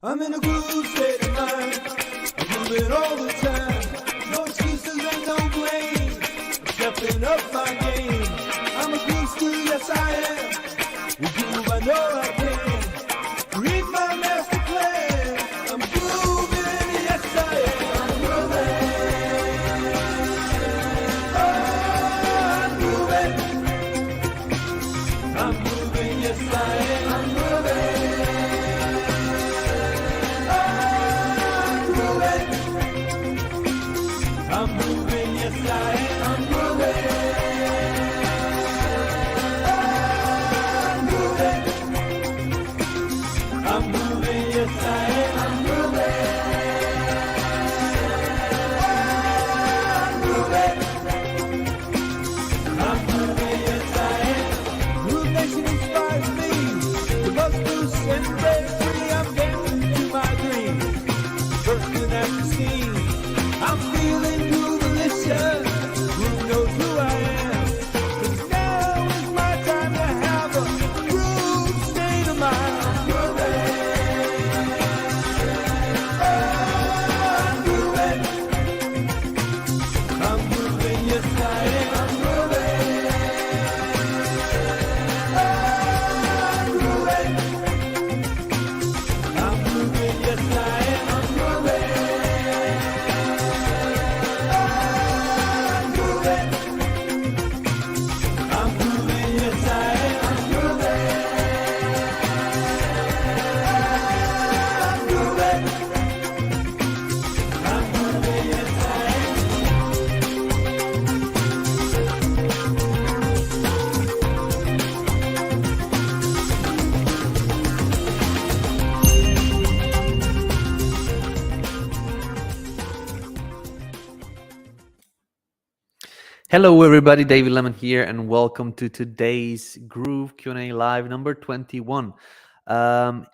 I'm in a groove state of mind. I'm moving all the time. No excuses and no blame. I'm stepping up my game. I'm a groove student, yes I am. With groove I know I can. Read my master plan. I'm grooving, yes I am. I'm grooving. Oh, I'm grooving, yes I am. I'm grooving. I'm moving, yes I am. I'm moving. I'm moving, yes I am. I'm moving. I'm moving, yes I am. Groove Nation inspires me. The buzz boost and break free. I'm dancing to my dreams. Bursting at the seams. I'm feeling groovelicious. Groove knows who I am. 'Cause now is my time to have a groove state of mind. I'm grooving. Oh, I'm grooving. I'm grooving, yes I am. I'm grooving. Oh, I'm grooving. I'm grooving, yes I am. I'm grooving. Hello everybody, David Lemon here and welcome to today's Groove Q&A Live number 21. I'm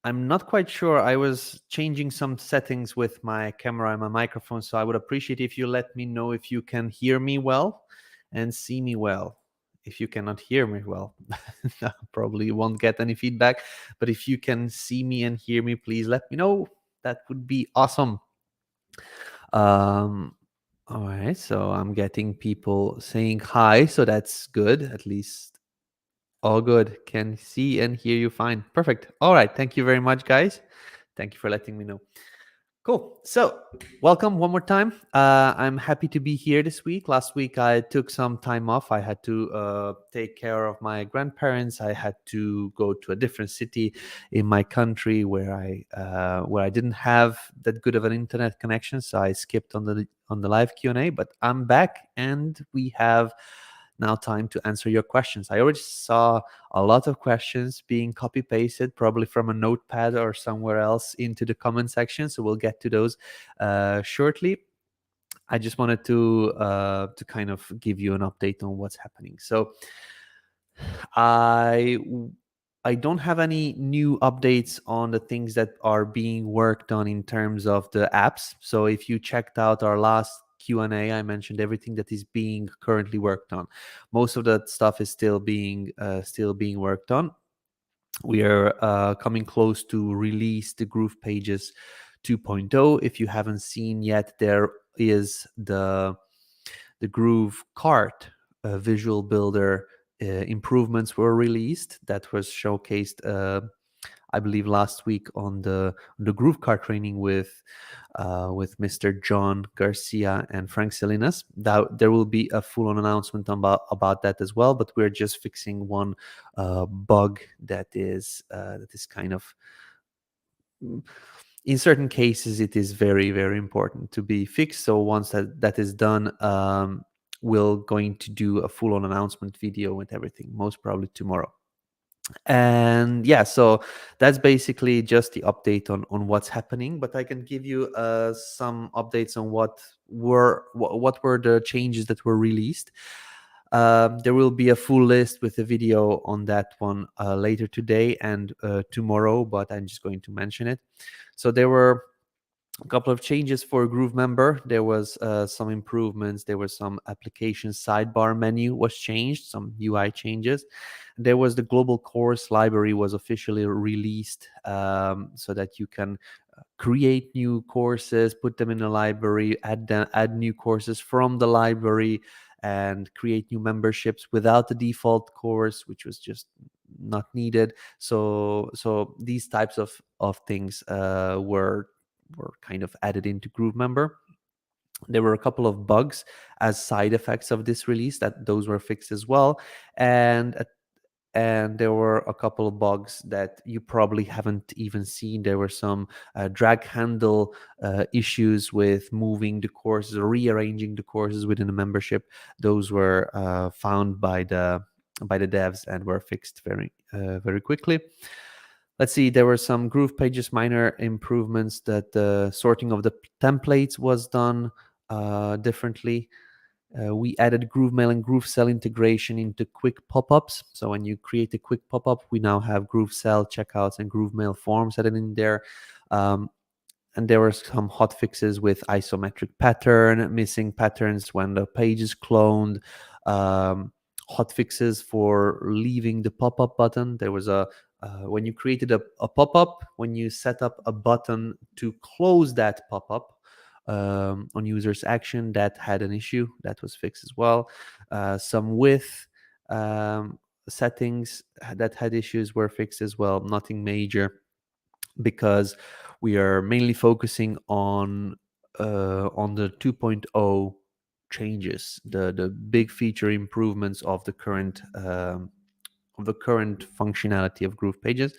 not quite sure. I was changing some settings with my camera and my microphone, so I would appreciate if you let me know if you can hear me well and see me well. If you cannot hear me well, probably won't get any feedback, but if you can see me and hear me, please let me know. That would be awesome. All right, so I'm getting people saying hi, so that's good. At least all good. Can see and hear you fine. Perfect. All right, thank you very much, guys. Thank you for letting me know. Cool. So welcome one more time. I'm happy to be here this week. Last week I took some time off. I had to take care of my grandparents. I had to go to a different city in my country where I didn't have that good of an internet connection. So I skipped on the live Q&A. But I'm back and we have now time to answer your questions. I already saw a lot of questions being copy pasted, probably from a notepad or somewhere else into the comment section. So we'll get to those shortly. I just wanted to kind of give you an update on what's happening. So I don't have any new updates on the things that are being worked on in terms of the apps. So if you checked out our last Q&A, I mentioned everything that is being currently worked on. Most of that stuff is still being worked on. We are coming close to release the GroovePages 2.0. If you haven't seen yet, there is the GrooveKart visual builder improvements were released. That was showcased I believe last week on the GrooveKart training with Mr. John Garcia and Frank Salinas. There will be a full-on announcement about that as well, but we're just fixing one bug that is kind of, in certain cases, it is very, very important to be fixed. So once that is done, we're going to do a full-on announcement video with everything, most probably tomorrow. And yeah, so that's basically just the update on what's happening, but I can give you some updates on what were the changes that were released. There will be a full list with a video on that one later today and tomorrow, but I'm just going to mention it. So there were A couple of changes for GrooveMember. There was some improvements. There was some application sidebar menu was changed, some UI changes. There was the global course library was officially released, so that you can create new courses, put them in the library, add new courses from the library, and create new memberships without the default course, which was just not needed. So these types of things were kind of added into GrooveMember. There were a couple of bugs as side effects of this release that those were fixed as well, and there were a couple of bugs that you probably haven't even seen. There were some drag handle issues with moving the courses or rearranging the courses within the membership. Those were found by the devs and were fixed very quickly. Let's see, there were some GroovePages minor improvements, that the sorting of the templates was done differently. We added GrooveMail and GrooveSell integration into quick pop-ups. So when you create a quick pop-up, we now have GrooveSell checkouts and GrooveMail forms added in there. And there were some hot fixes with isometric pattern, missing patterns when the page is cloned, hot fixes for leaving the pop-up button. There was when you created a pop-up, when you set up a button to close that pop-up on user's action, that had an issue. That was fixed as well. Some width settings that had issues were fixed as well. Nothing major, because we are mainly focusing on the 2.0 changes, the big feature improvements of the current functionality of GroovePages.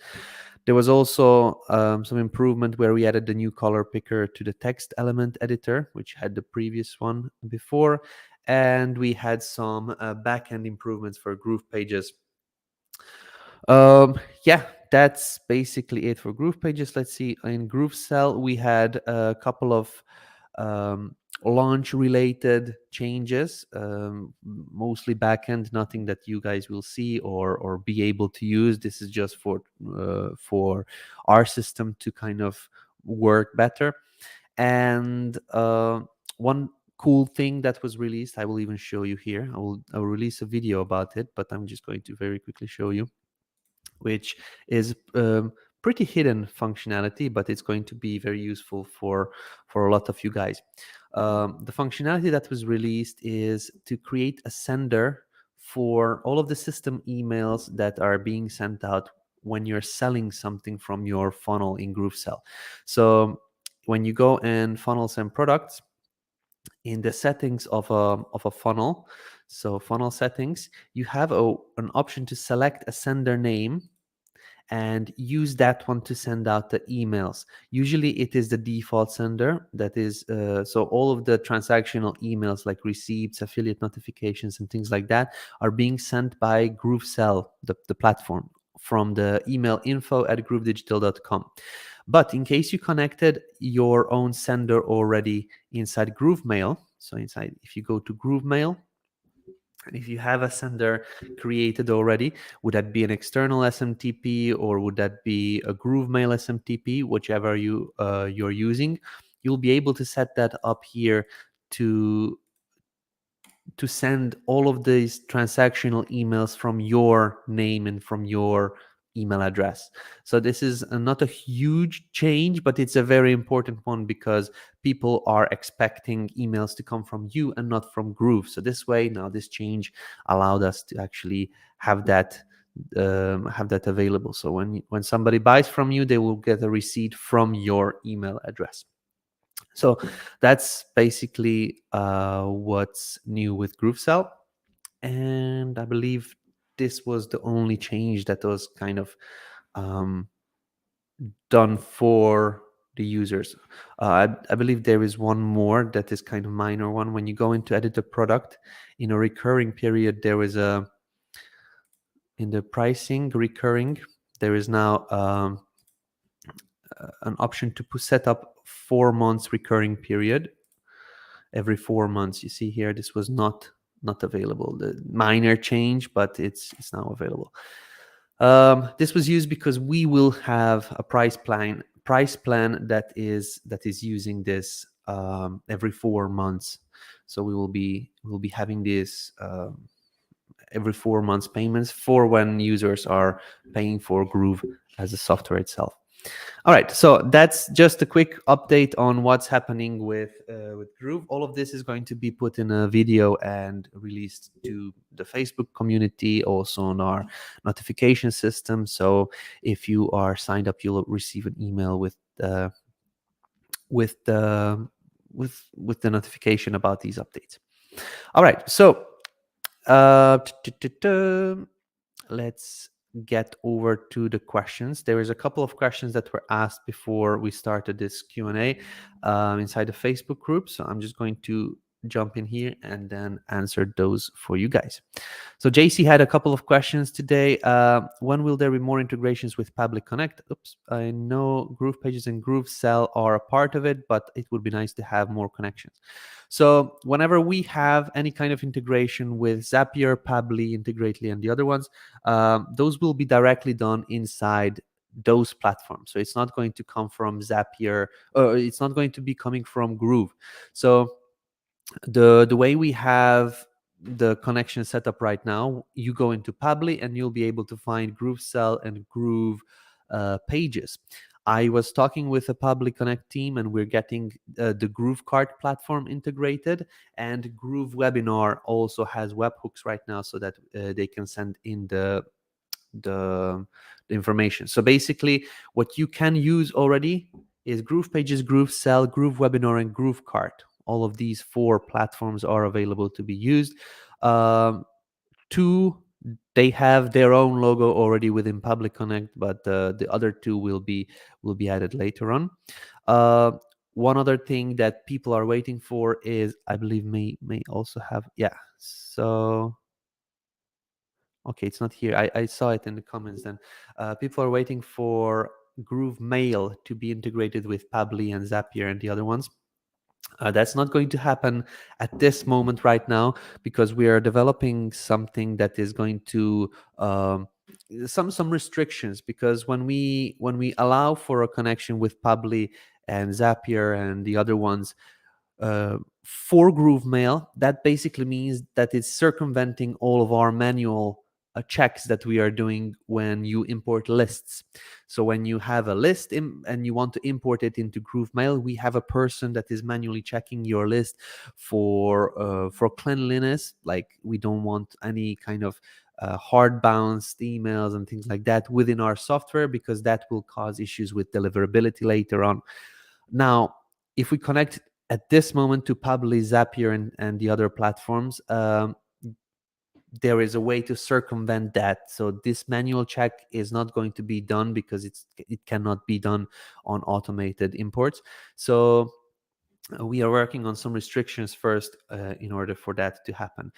There was also some improvement where we added the new color picker to the text element editor, which had the previous one before, and we had some backend improvements for GroovePages. Yeah, that's basically it for GroovePages. Let's see, in GrooveSell we had a couple of launch related changes, mostly backend, nothing that you guys will see or be able to use. This is just for our system to kind of work better. And one cool thing that was released, I will even show you here. I'll release a video about it, but I'm just going to very quickly show you, which is pretty hidden functionality, but it's going to be very useful for a lot of you guys. The functionality that was released is to create a sender for all of the system emails that are being sent out when you're selling something from your funnel in GrooveSell. So when you go in funnels and products, in the settings of a funnel, so funnel settings, you have an option to select a sender name and use that one to send out the emails. Usually it is the default sender, that is so all of the transactional emails like receipts, affiliate notifications, and things like that are being sent by GrooveSell, the platform, from the email info@groovedigital.com. But in case you connected your own sender already inside GrooveMail, so if you go to GrooveMail, and if you have a sender created already, would that be an external SMTP or would that be a GrooveMail SMTP, whichever you're using, you'll be able to set that up here to send all of these transactional emails from your name and from your email address. So this is not a huge change, but it's a very important one because people are expecting emails to come from you and not from Groove. So this way, now this change allowed us to actually have that available. So when somebody buys from you, they will get a receipt from your email address. So that's basically what's new with GrooveSell. And I believe this was the only change that was kind of done for the users. I believe there is one more that is kind of minor one. When you go into edit a product in a recurring period, there is in the pricing recurring, there is now an option to set up 4 months recurring period. Every 4 months, you see here, this was not available. The minor change, but it's now available. This was used because we will have a price price plan that is using this every 4 months. So we'll be having this every 4 months payments for when users are paying for Groove as a software itself. All right, so that's just a quick update on what's happening with Groove. All of this is going to be put in a video and released to the Facebook community, also on our notification system. So if you are signed up, you'll receive an email with the notification about these updates. All right, so let's get over to the questions. There is a couple of questions that were asked before we started this Q&A inside the Facebook group. So I'm just going to jump in here and then answer those for you guys. So JC had a couple of questions today. When will there be more integrations with Pabbly Connect? Oops, I know GroovePages and GrooveSell are a part of it, but it would be nice to have more connections. So whenever we have any kind of integration with Zapier, Pabbly, Integrately, and the other ones, those will be directly done inside those platforms. So it's not going to come from Zapier, or it's not going to be coming from Groove. So the way we have the connection set up right now, you go into Pabbly and you'll be able to find GrooveSell and GroovePages. I was talking with the Pabbly Connect team, and we're getting the GrooveKart platform integrated, and Groove Webinar also has webhooks right now, so that they can send in the information. So basically, what you can use already is GroovePages, GrooveSell, Groove Webinar, and GrooveKart. All of these 4 platforms are available to be used. 2, they have their own logo already within Pabbly Connect, but the other 2 will be added later on. One other thing that people are waiting for is, I believe, may also have, yeah. So okay, it's not here. I saw it in the comments. Then people are waiting for GrooveMail to be integrated with Pabbly and Zapier and the other ones. That's not going to happen at this moment right now, because we are developing something that is going to some restrictions, because when we allow for a connection with Pabbly and Zapier and the other ones for GrooveMail, that basically means that it's circumventing all of our manual checks that we are doing when you import lists. So when you have a list and you want to import it into GrooveMail, we have a person that is manually checking your list for cleanliness. Like, we don't want any kind of hard bounced emails and things like that within our software, because that will cause issues with deliverability later on. Now, if we connect at this moment to Pabbly, Zapier, and the other platforms, there is a way to circumvent that. So this manual check is not going to be done, because it cannot be done on automated imports. So we are working on some restrictions first in order for that to happen.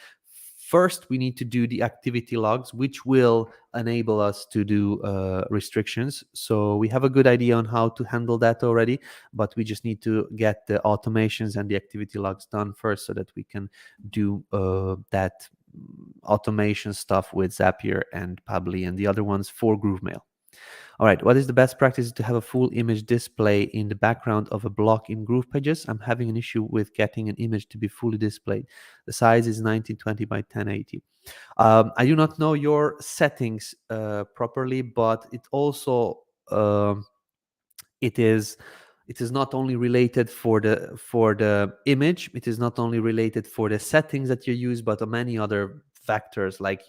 First, we need to do the activity logs, which will enable us to do restrictions. So we have a good idea on how to handle that already, but we just need to get the automations and the activity logs done first, so that we can do that automation stuff with Zapier and Pabbly and the other ones for GrooveMail. All right, what is the best practice to have a full image display in the background of a block in GroovePages? I'm having an issue with getting an image to be fully displayed. The size is 1920 by 1080. I do not know your settings properly, but it also it is not only related for the image. It is not only related for the settings that you use, but many other factors, like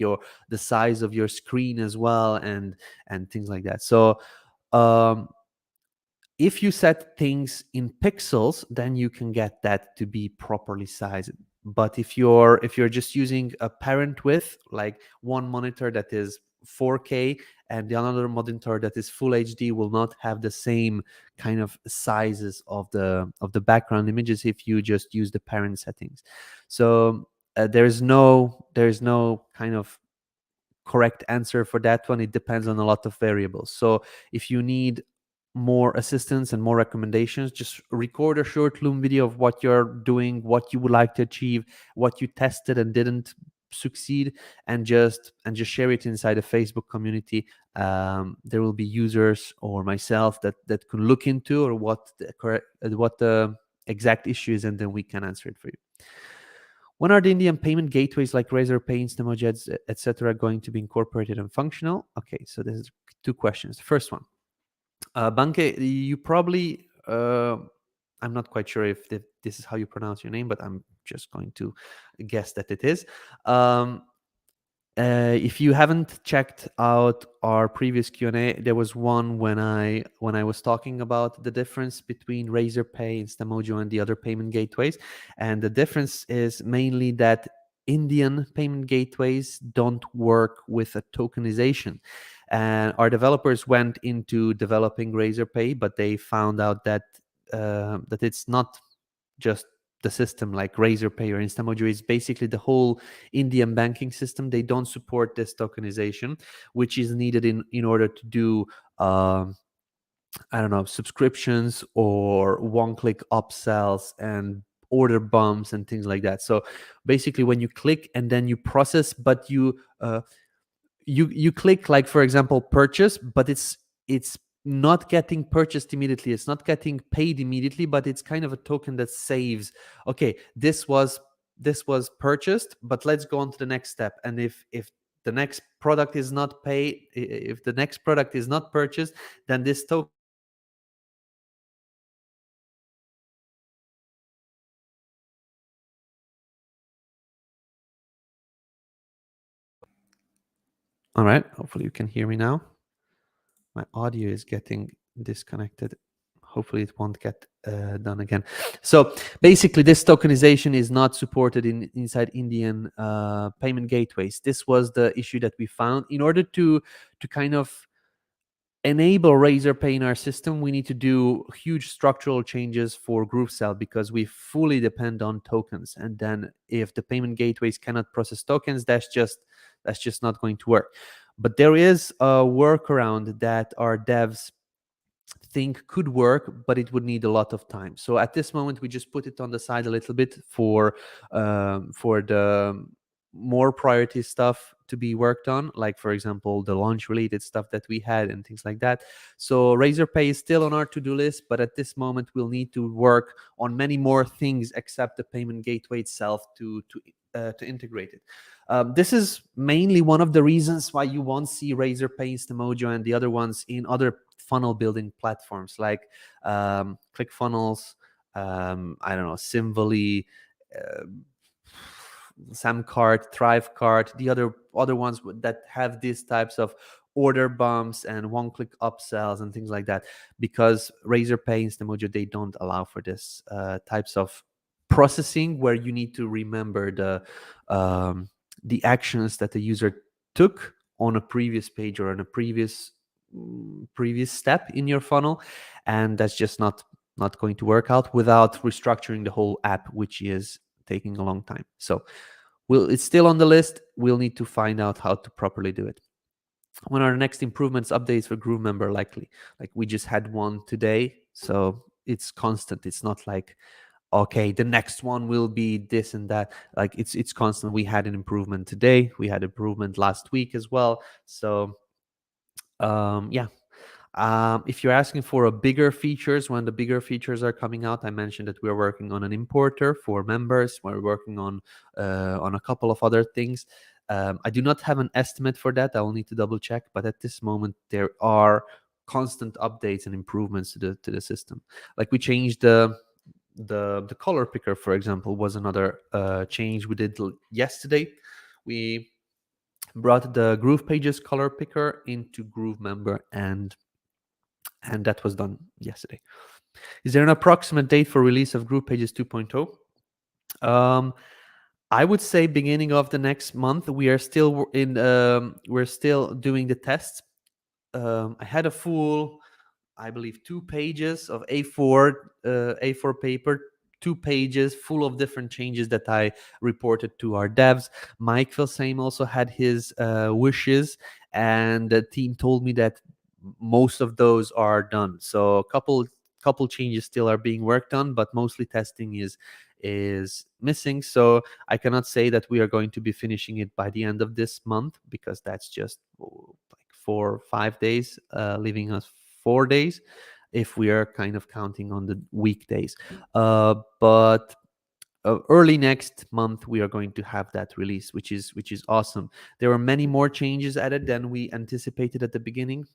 the size of your screen as well, and things like that. So if you set things in pixels, then you can get that to be properly sized. But if you're just using a parent width, like one monitor that is 4K and the another monitor that is full HD, will not have the same kind of sizes of the background images if you just use the parent settings. So there's no kind of correct answer for that one. It depends on a lot of variables. So if you need more assistance and more recommendations, just record a short Loom video of what you're doing, what you would like to achieve, what you tested and didn't succeed, and just share it inside a Facebook community. There will be users or myself that can look into or what the exact issue is, and then we can answer it for you. When are the Indian payment gateways like Razorpay, Instamoji, etc. going to be incorporated and functional? Okay, so this is 2 questions. The first one, Banke, you probably, I'm not quite sure if this is how you pronounce your name, but I'm just going to guess that it is. If you haven't checked out our previous Q&A, there was one when I was talking about the difference between Razorpay, Instamojo, and the other payment gateways, and the difference is mainly that Indian payment gateways don't work with a tokenization. And our developers went into developing Razorpay, but they found out that that it's not just the system like Razorpay or Instamojo. Is basically the whole Indian banking system. They don't support this tokenization, which is needed in order to do I don't know, subscriptions or one-click upsells and order bumps and things like that. So basically, when you click and then you process, but you click, like for example purchase, but it's not getting purchased immediately, it's not getting paid immediately, but it's kind of a token that saves, okay, this was purchased, but let's go on to the next step. And if the next product is not paid, if the next product is not purchased, then this token. All right, hopefully you can hear me now. My audio is getting disconnected. Hopefully it won't get done again. So basically, this tokenization is not supported inside Indian payment gateways. This was the issue that we found. In order to kind of enable Razorpay in our system, we need to do huge structural changes for GrooveSell, because we fully depend on tokens. And then if the payment gateways cannot process tokens, that's just not going to work. But there is a workaround that our devs think could work, but it would need a lot of time. So at this moment, we just put it on the side a little bit for the more priority stuff to be worked on, like for example the launch related stuff that we had and things like that. So Razorpay is still on our to-do list, but at this moment we'll need to work on many more things except the payment gateway itself to integrate it. This is mainly one of the reasons why you won't see Razorpay, Instamojo, and the other ones in other funnel building platforms like ClickFunnels, I don't know, Symvoly, SamCart, ThriveCart, the other ones that have these types of order bumps and one-click upsells and things like that, because Razorpay, Instamojo, they don't allow for this types of processing where you need to remember the actions that the user took on a previous page or on a previous step in your funnel, and that's just not going to work out without restructuring the whole app, which is taking a long time. So it's still on the list. We'll need to find out how to properly do it. When are the next improvements, updates for GrooveMember likely? Like we just had one today, so it's constant. It's not like, okay, the next one will be this and that. Like it's constant. We had an improvement today. We had improvement last week as well. So yeah. If you're asking for a bigger features, when the bigger features are coming out, I mentioned that we're working on an importer for members. We're working on a couple of other things. I do not have an estimate for that. I'll need to double check. But at this moment, there are constant updates and improvements to the system. Like we changed the color picker, for example, was another change we did yesterday. We brought the GroovePages color picker into GrooveMember, and that was done yesterday. Is there an approximate date for release of GroovePages 2.0? I would say beginning of the next month. We are still we're still doing the tests. I had a full, I believe, 2 pages of A4 paper, 2 pages full of different changes that I reported to our devs. Mike Filsame also had his wishes, and the team told me that most of those are done. So a couple changes still are being worked on, but mostly testing is is missing. So I cannot say that we are going to be finishing it by the end of this month, because that's just like 4 or 5 days, leaving us 4 days if we are kind of counting on the weekdays. But early next month we are going to have that release, which is awesome. There are many more changes added than we anticipated at the beginning.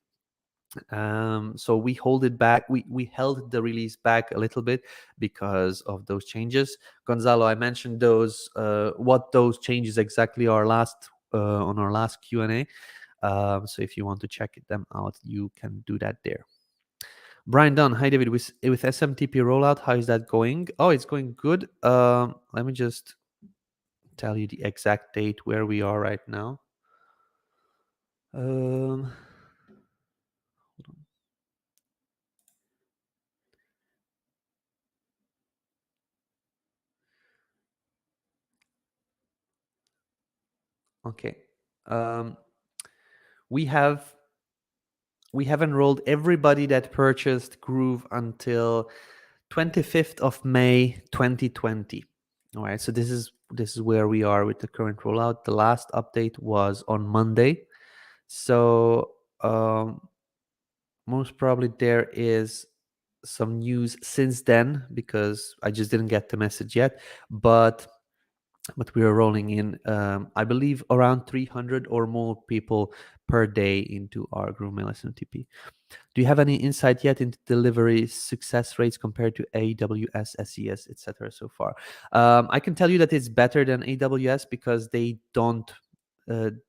So we hold it back. We held the release back a little bit because of those changes. Gonzalo, I mentioned those, what those changes exactly are on our last Q&A. So if you want to check them out, you can do that there. Brian Dunn, hi David, with SMTP rollout, how is that going? Oh, it's going good. Let me just tell you the exact date where we are right now. Hold on. Okay. We have enrolled everybody that purchased Groove until 25th of May 2020. All right, so this is where we are with the current rollout. The last update was on Monday. So most probably there is some news since then, because I just didn't get the message yet. But we are rolling in, I believe, around 300 or more people per day into our GrooveMail SMTP. Do you have any insight yet into delivery success rates compared to AWS SES, etc. so far? I can tell you that it's better than AWS, because they don't the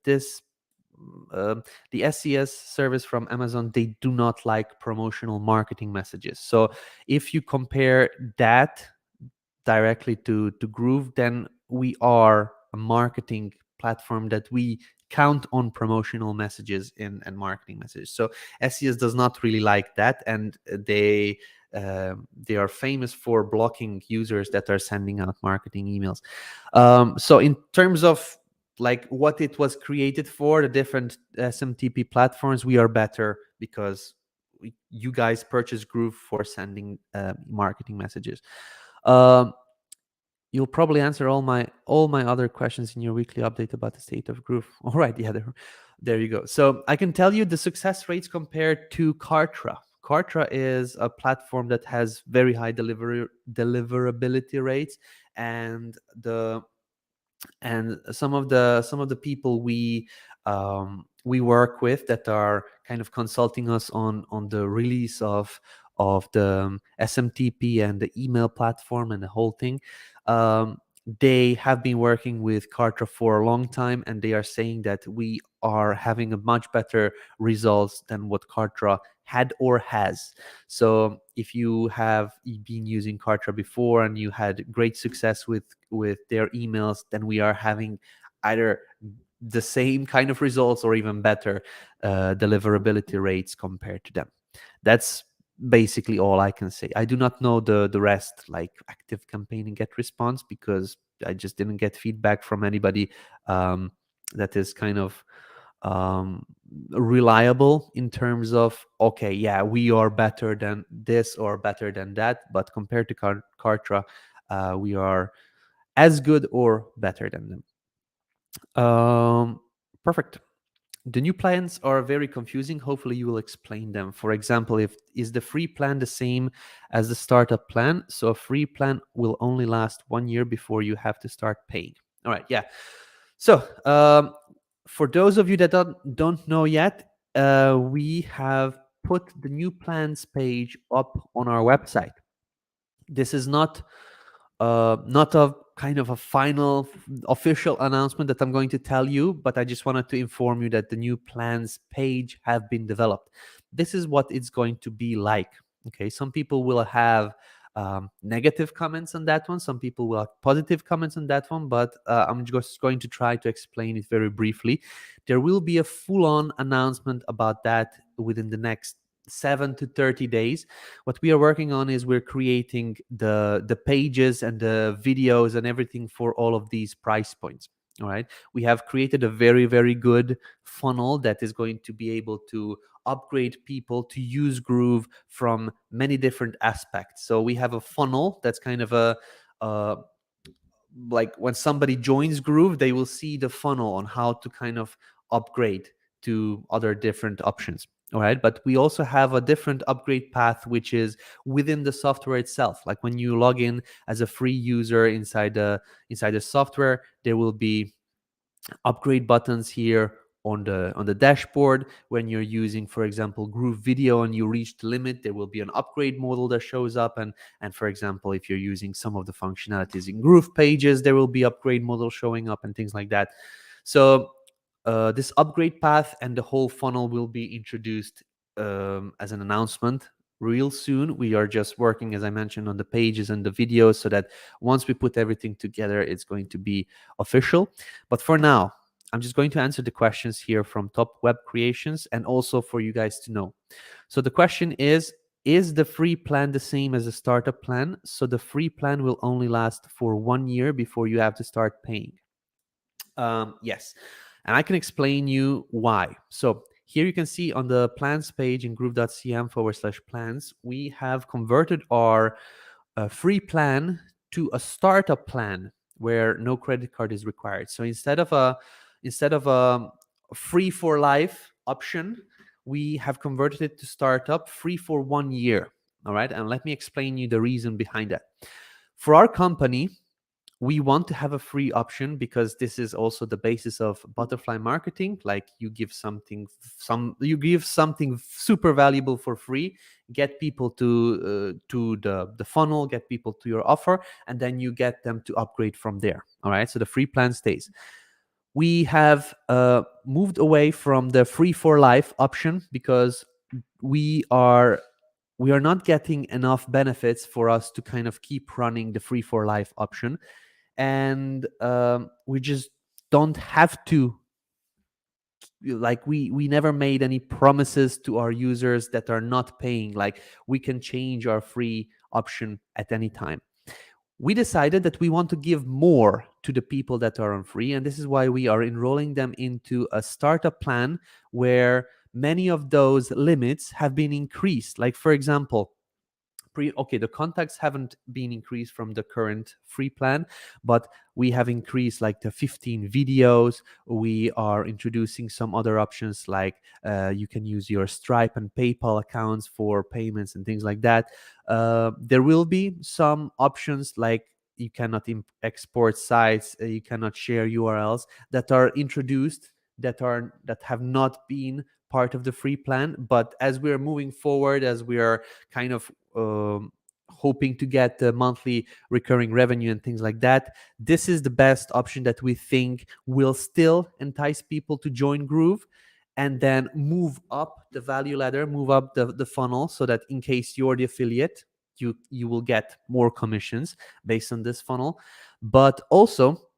SES service from Amazon, they do not like promotional marketing messages. So if you compare that directly to Groove, then we are a marketing platform that we count on promotional messages and marketing messages. So SES does not really like that, and they are famous for blocking users that are sending out marketing emails. So in terms of like what it was created for, the different SMTP platforms, we are better, because you guys purchase Groove for sending marketing messages. You'll probably answer all my other questions in your weekly update about the state of Groove. All right, yeah, there you go. So I can tell you the success rates compared to Kartra. Kartra is a platform that has very high deliverability rates, and some of the people we work with that are kind of consulting us on the release of the SMTP and the email platform and the whole thing. They have been working with Kartra for a long time, and they are saying that we are having a much better results than what Kartra had or has. So if you have been using Kartra before and you had great success with their emails, then we are having either the same kind of results or even better deliverability rates compared to them. That's basically all I can say. I do not know the rest, like active campaign and get response, because I just didn't get feedback from anybody that is kind of reliable in terms of, okay, yeah, we are better than this or better than that, but compared to Kartra, we are as good or better than them. Perfect. The new plans are very confusing. Hopefully you will explain them. For example, is the free plan the same as the startup plan? So a free plan will only last 1 year before you have to start paying. All right, yeah. So for those of you that don't know yet, we have put the new plans page up on our website. This is not a kind of a final official announcement that I'm going to tell you, but I just wanted to inform you that the new plans page have been developed. This is what it's going to be like. Okay, some people will have negative comments on that one. Some people will have positive comments on that one, but I'm just going to try to explain it very briefly. There will be a full-on announcement about that within the next 7 to 30 days. What we are working on is we're creating the pages and the videos and everything for all of these price points. All right, we have created a very good funnel that is going to be able to upgrade people to use Groove from many different aspects. So we have a funnel that's kind of like when somebody joins Groove, they will see the funnel on how to kind of upgrade to other different options. All right, but we also have a different upgrade path, which is within the software itself. Like when you log in as a free user inside the software, there will be upgrade buttons here on the dashboard. When you're using, for example, GrooveVideo and you reach the limit, there will be an upgrade modal that shows up. And for example, if you're using some of the functionalities in GroovePages, there will be upgrade modal showing up and things like that. So this upgrade path and the whole funnel will be introduced as an announcement real soon. We are just working, as I mentioned, on the pages and the videos, so that once we put everything together, it's going to be official. But for now, I'm just going to answer the questions here from Top Web Creations, and also for you guys to know. So the question is the free plan the same as a startup plan? So the free plan will only last for 1 year before you have to start paying. Yes, and I can explain you why. So here you can see on the plans page in Groove.cm/plans, we have converted our free plan to a startup plan where no credit card is required. So instead of a free for life option, we have converted it to startup free for 1 year. All right, and let me explain you the reason behind that. For our company, we want to have a free option because this is also the basis of butterfly marketing. Like you give something super valuable for free, get people to the funnel, get people to your offer, and then you get them to upgrade from there. All right, so the free plan stays. We have moved away from the free for life option because we are not getting enough benefits for us to kind of keep running the free for life option. And we just don't have to, like we never made any promises to our users that are not paying. Like we can change our free option at any time. We decided that we want to give more to the people that are on free, and this is why we are enrolling them into a startup plan where many of those limits have been increased. Like for example, the contacts haven't been increased from the current free plan, but we have increased like the 15 videos. We are introducing some other options, like you can use your Stripe and PayPal accounts for payments and things like that. There will be some options like you cannot export sites, you cannot share URLs, that are introduced, that have not been part of the free plan. But as we are moving forward, as we are kind of hoping to get the monthly recurring revenue and things like that, this is the best option that we think will still entice people to join Groove, and then move up the value ladder, move up the funnel, so that in case you're the affiliate, you will get more commissions based on this funnel. But also,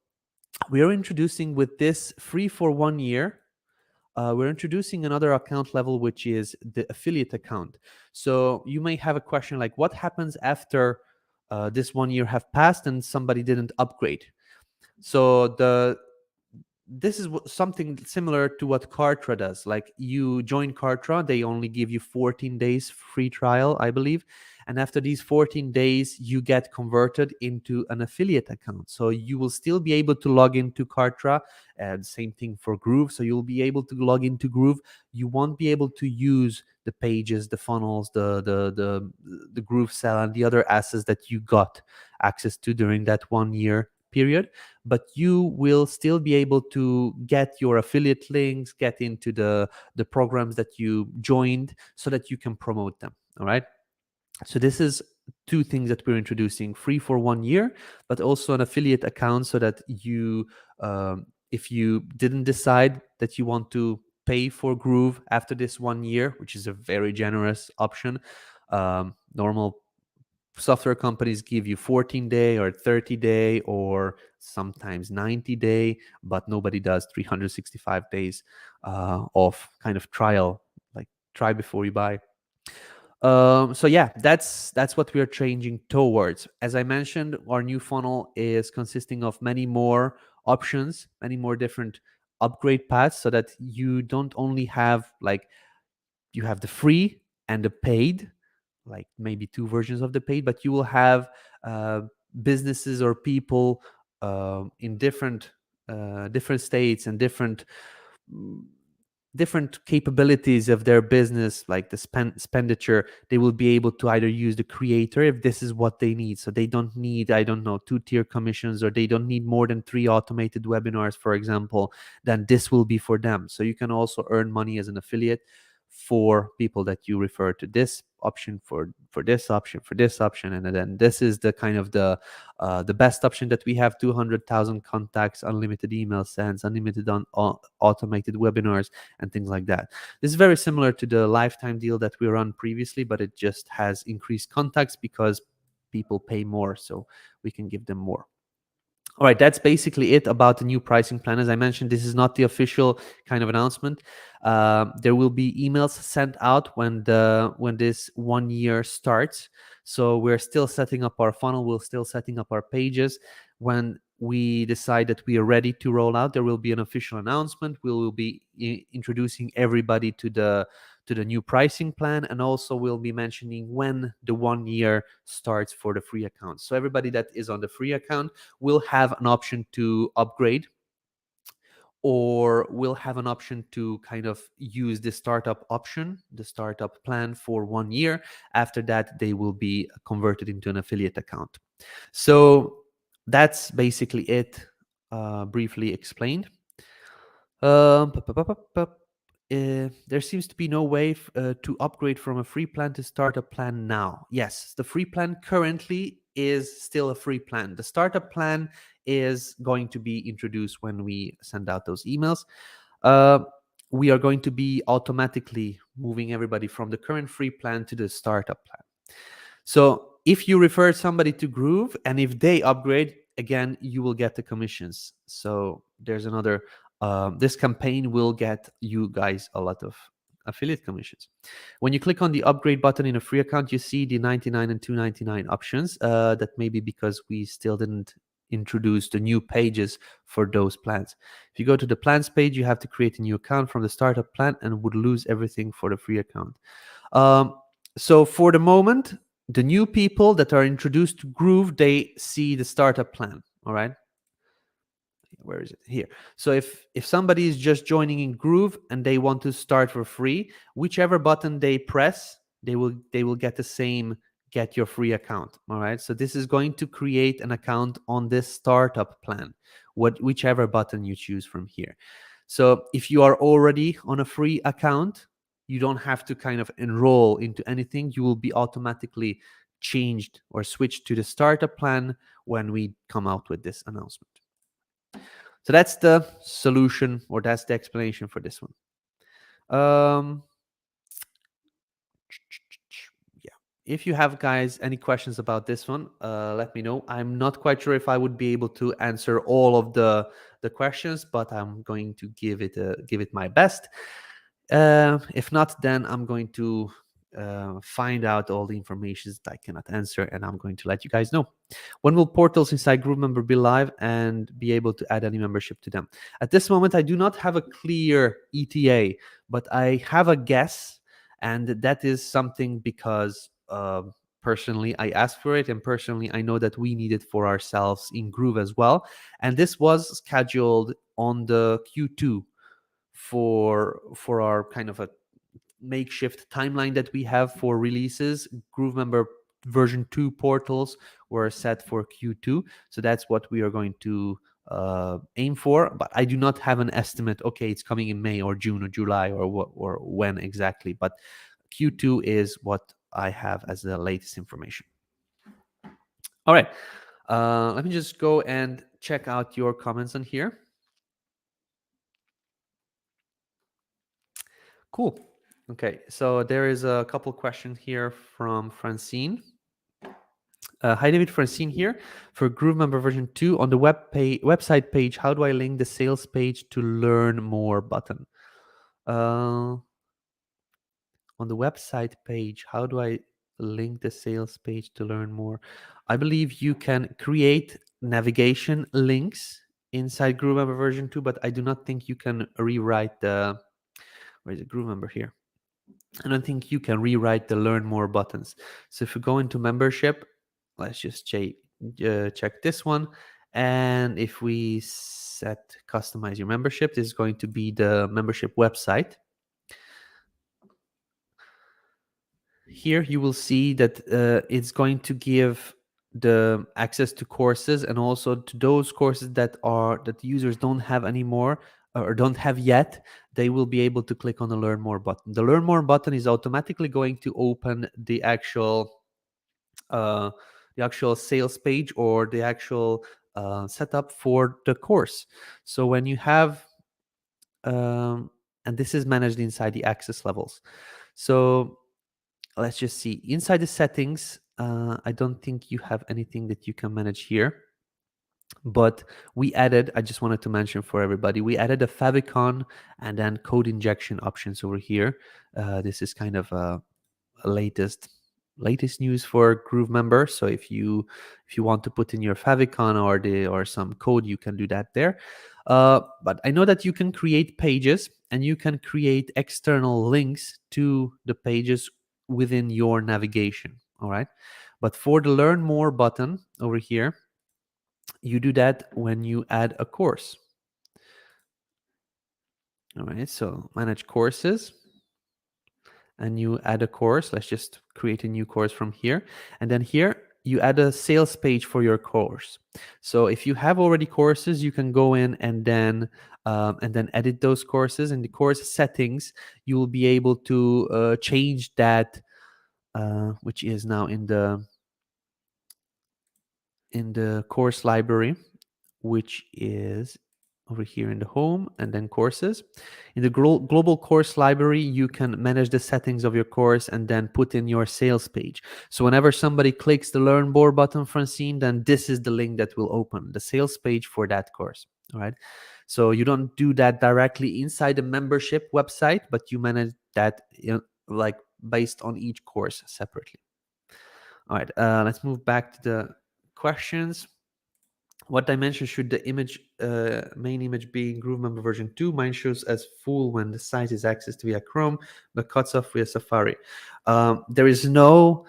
we are introducing, with this free for 1 year, we're introducing another account level, which is the affiliate account. So you may have a question like, what happens after this 1 year have passed and somebody didn't upgrade? So this is something similar to what Kartra does. Like you join Kartra, they only give you 14 days free trial, I believe. And after these 14 days, you get converted into an affiliate account. So you will still be able to log into Kartra, and same thing for Groove. So you'll be able to log into Groove. You won't be able to use the pages, the funnels, the GrooveSell, and the other assets that you got access to during that 1 year period, but you will still be able to get your affiliate links, get into the programs that you joined, so that you can promote them. All right, so this is two things that we're introducing: free for 1 year, but also an affiliate account, so that you if you didn't decide that you want to pay for Groove after this 1 year, which is a very generous option, normal software companies give you 14-day or 30-day or sometimes 90-day, but nobody does 365 days of kind of trial, like try before you buy. So yeah, that's what we are changing towards. As I mentioned, our new funnel is consisting of many more options, many more different upgrade paths, so that you don't only have, like, you have the free and the paid, like maybe two versions of the paid, but you will have businesses or people in different states and different capabilities of their business, like the expenditure, they will be able to either use the creator if this is what they need. So they don't need, I don't know, 2-tier commissions, or they don't need more than 3 automated webinars, for example, then this will be for them. So you can also earn money as an affiliate for people that you refer to this option, for this option, for this option. And then this is the kind of the best option that we have: 200,000 contacts, unlimited email sends, unlimited automated webinars, and things like that. This is very similar to the lifetime deal that we run previously, but it just has increased contacts because people pay more, so we can give them more. All right, that's basically it about the new pricing plan. As I mentioned, this is not the official kind of announcement. There will be emails sent out when this 1 year starts. So we're still setting up our funnel. We're still setting up our pages. When we decide that we are ready to roll out, there will be an official announcement. We will be introducing everybody to the new pricing plan, and also we'll be mentioning when the 1 year starts for the free account. So everybody that is on the free account will have an option to upgrade, or will have an option to kind of use the startup option, the startup plan, for 1 year. After that, they will be converted into an affiliate account. So that's basically it, briefly explained. There seems to be no way to upgrade from a free plan to startup plan now. Yes, the free plan currently is still a free plan. The startup plan is going to be introduced when we send out those emails. We are going to be automatically moving everybody from the current free plan to the startup plan. So if you refer somebody to Groove, and if they upgrade, again, you will get the commissions. So there's another, this campaign will get you guys a lot of affiliate commissions. When you click on the upgrade button in a free account, you see the 99 and 299 options. That may be because we still didn't introduce the new pages for those plans. If you go to the plans page, you have to create a new account from the startup plan and would lose everything for the free account. So for the moment, the new people that are introduced to Groove, they see the startup plan. All right, where is it? Here. So if somebody is just joining in Groove and they want to start for free, whichever button they press, they will get the same get your free account. All right, so this is going to create an account on this startup plan, whichever button you choose from here. So if you are already on a free account, you don't have to kind of enroll into anything. You will be automatically changed or switched to the startup plan when we come out with this announcement. So that's the solution, or that's the explanation for this one. Yeah. If you have, guys, any questions about this one, let me know. I'm not quite sure if I would be able to answer all of the questions, but I'm going to give it my best. If not, then I'm going to find out all the information that I cannot answer, and I'm going to let you guys know. When will portals inside GrooveMember be live and be able to add any membership to them? At this moment, I do not have a clear ETA, but I have a guess, and that is something because personally I asked for it, and personally I know that we need it for ourselves in Groove as well. And this was scheduled on the Q2 for our kind of a makeshift timeline that we have for releases. GrooveMember version 2 portals were set for Q2, so that's what we are going to aim for. But I do not have an estimate. Okay, it's coming in May or June or July or when exactly. But Q2 is what I have as the latest information. All right, let me just go and check out your comments on here. Cool. Okay, so there is a couple questions here from Francine. Hi, David. Francine here. For GrooveMember version 2, on the website page, how do I link the sales page to learn more button? On the website page, how do I link the sales page to learn more? I believe you can create navigation links inside GrooveMember version 2, but I do not think you can rewrite the... Where is it? GrooveMember here. I don't think you can rewrite the learn more buttons. So if you go into membership, let's just check this one. And if we set customize your membership, this is going to be the membership website. Here you will see that it's going to give the access to courses, and also to those courses that users don't have anymore or don't have yet. They will be able to click on the learn more button. The learn more button is automatically going to open the actual sales page, or the actual setup for the course. So when you have and this is managed inside the access levels. So let's just see inside the settings. I don't think you have anything that you can manage here, but we added, I just wanted to mention for everybody, we added a favicon and then code injection options over here. This is kind of latest news for GrooveMember. So if you want to put in your favicon or some code, you can do that there. But I know that you can create pages, and you can create external links to the pages within your navigation. All right. But for the learn more button over here, you do that when you add a course. All right. So manage courses, and you add a course. Let's just create a new course from here. And then here you add a sales page for your course. So if you have already courses, you can go in and then edit those courses. In the course settings, you will be able to change that, which is now in the course library, which is over here in the home, and then courses. In the global course library, you can manage the settings of your course and then put in your sales page. So whenever somebody clicks the learn more button, Francine, then this is the link that will open the sales page for that course. All right. So you don't do that directly inside the membership website, but you manage that like based on each course separately. All right. Let's move back to the questions. What dimension should the image main image be in GrooveMember version 2? Mine shows as full when the site is accessed via Chrome, but cuts off via Safari. There's no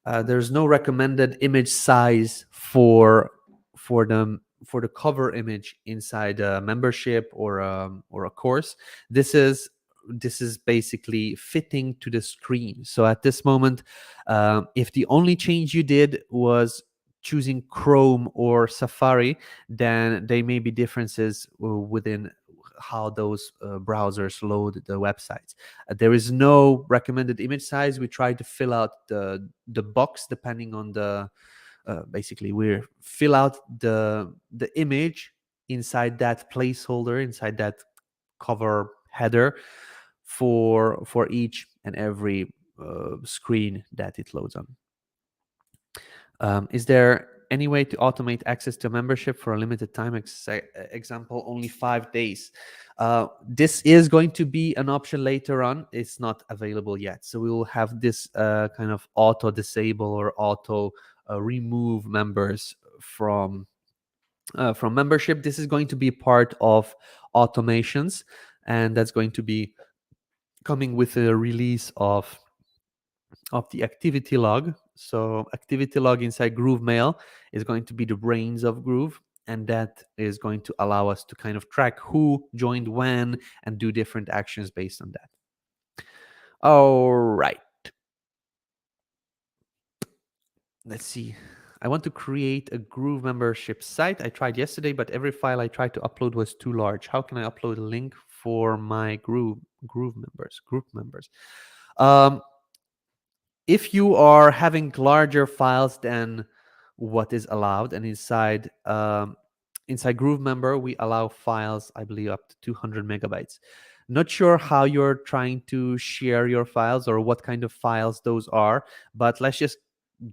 recommended image size for the cover image inside a membership or a course. This is basically fitting to the screen. So at this moment, if the only change you did was choosing Chrome or Safari, then there may be differences within how those browsers load the websites. There is no recommended image size. We try to fill out the box depending on the basically we fill out the image inside that placeholder, inside that cover header for each and every screen that it loads on. Is there any way to automate access to membership for a limited time? Example, only 5 days. This is going to be an option later on. It's not available yet. So we will have this kind of auto disable or auto remove members from membership. This is going to be part of automations, and that's going to be coming with a release of the activity log. So activity log inside Groove Mail is going to be the brains of Groove, and that is going to allow us to kind of track who joined when and do different actions based on that. All right. Let's see. I want to create a Groove membership site. I tried yesterday, but every file I tried to upload was too large. How can I upload a link for my Groove members? If you are having larger files than what is allowed, and inside GrooveMember we allow files, I believe, up to 200 megabytes. Not sure how you're trying to share your files or what kind of files those are, but let's just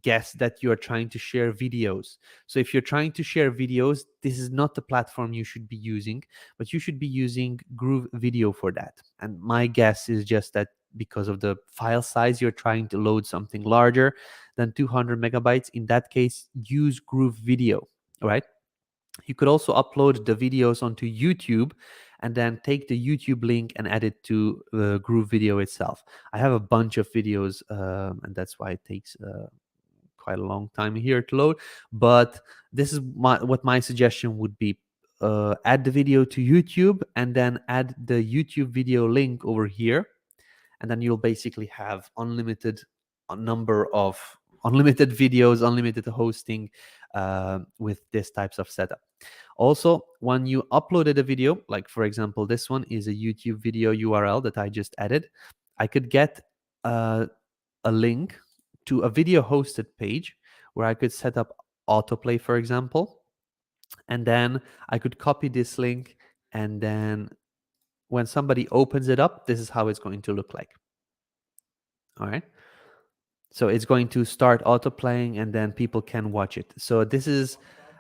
guess that you're trying to share videos. So if you're trying to share videos, this is not the platform you should be using, but you should be using GrooveVideo for that. And my guess is just that because of the file size, you're trying to load something larger than 200 megabytes. In that case, use GrooveVideo. All right. You could also upload the videos onto YouTube and then take the YouTube link and add it to GrooveVideo itself. I have a bunch of videos, and that's why it takes quite a long time here to load. But this is what my suggestion would be. Add the video to YouTube and then add the YouTube video link over here, and then you'll basically have unlimited number of unlimited videos, unlimited hosting with this types of setup. Also, when you uploaded a video, like for example, this one is a YouTube video URL that I just added, I could get a link to a video hosted page where I could set up autoplay, for example, and then I could copy this link, and then when somebody opens it up, this is how it's going to look like. All right. So it's going to start autoplaying and then people can watch it. So this is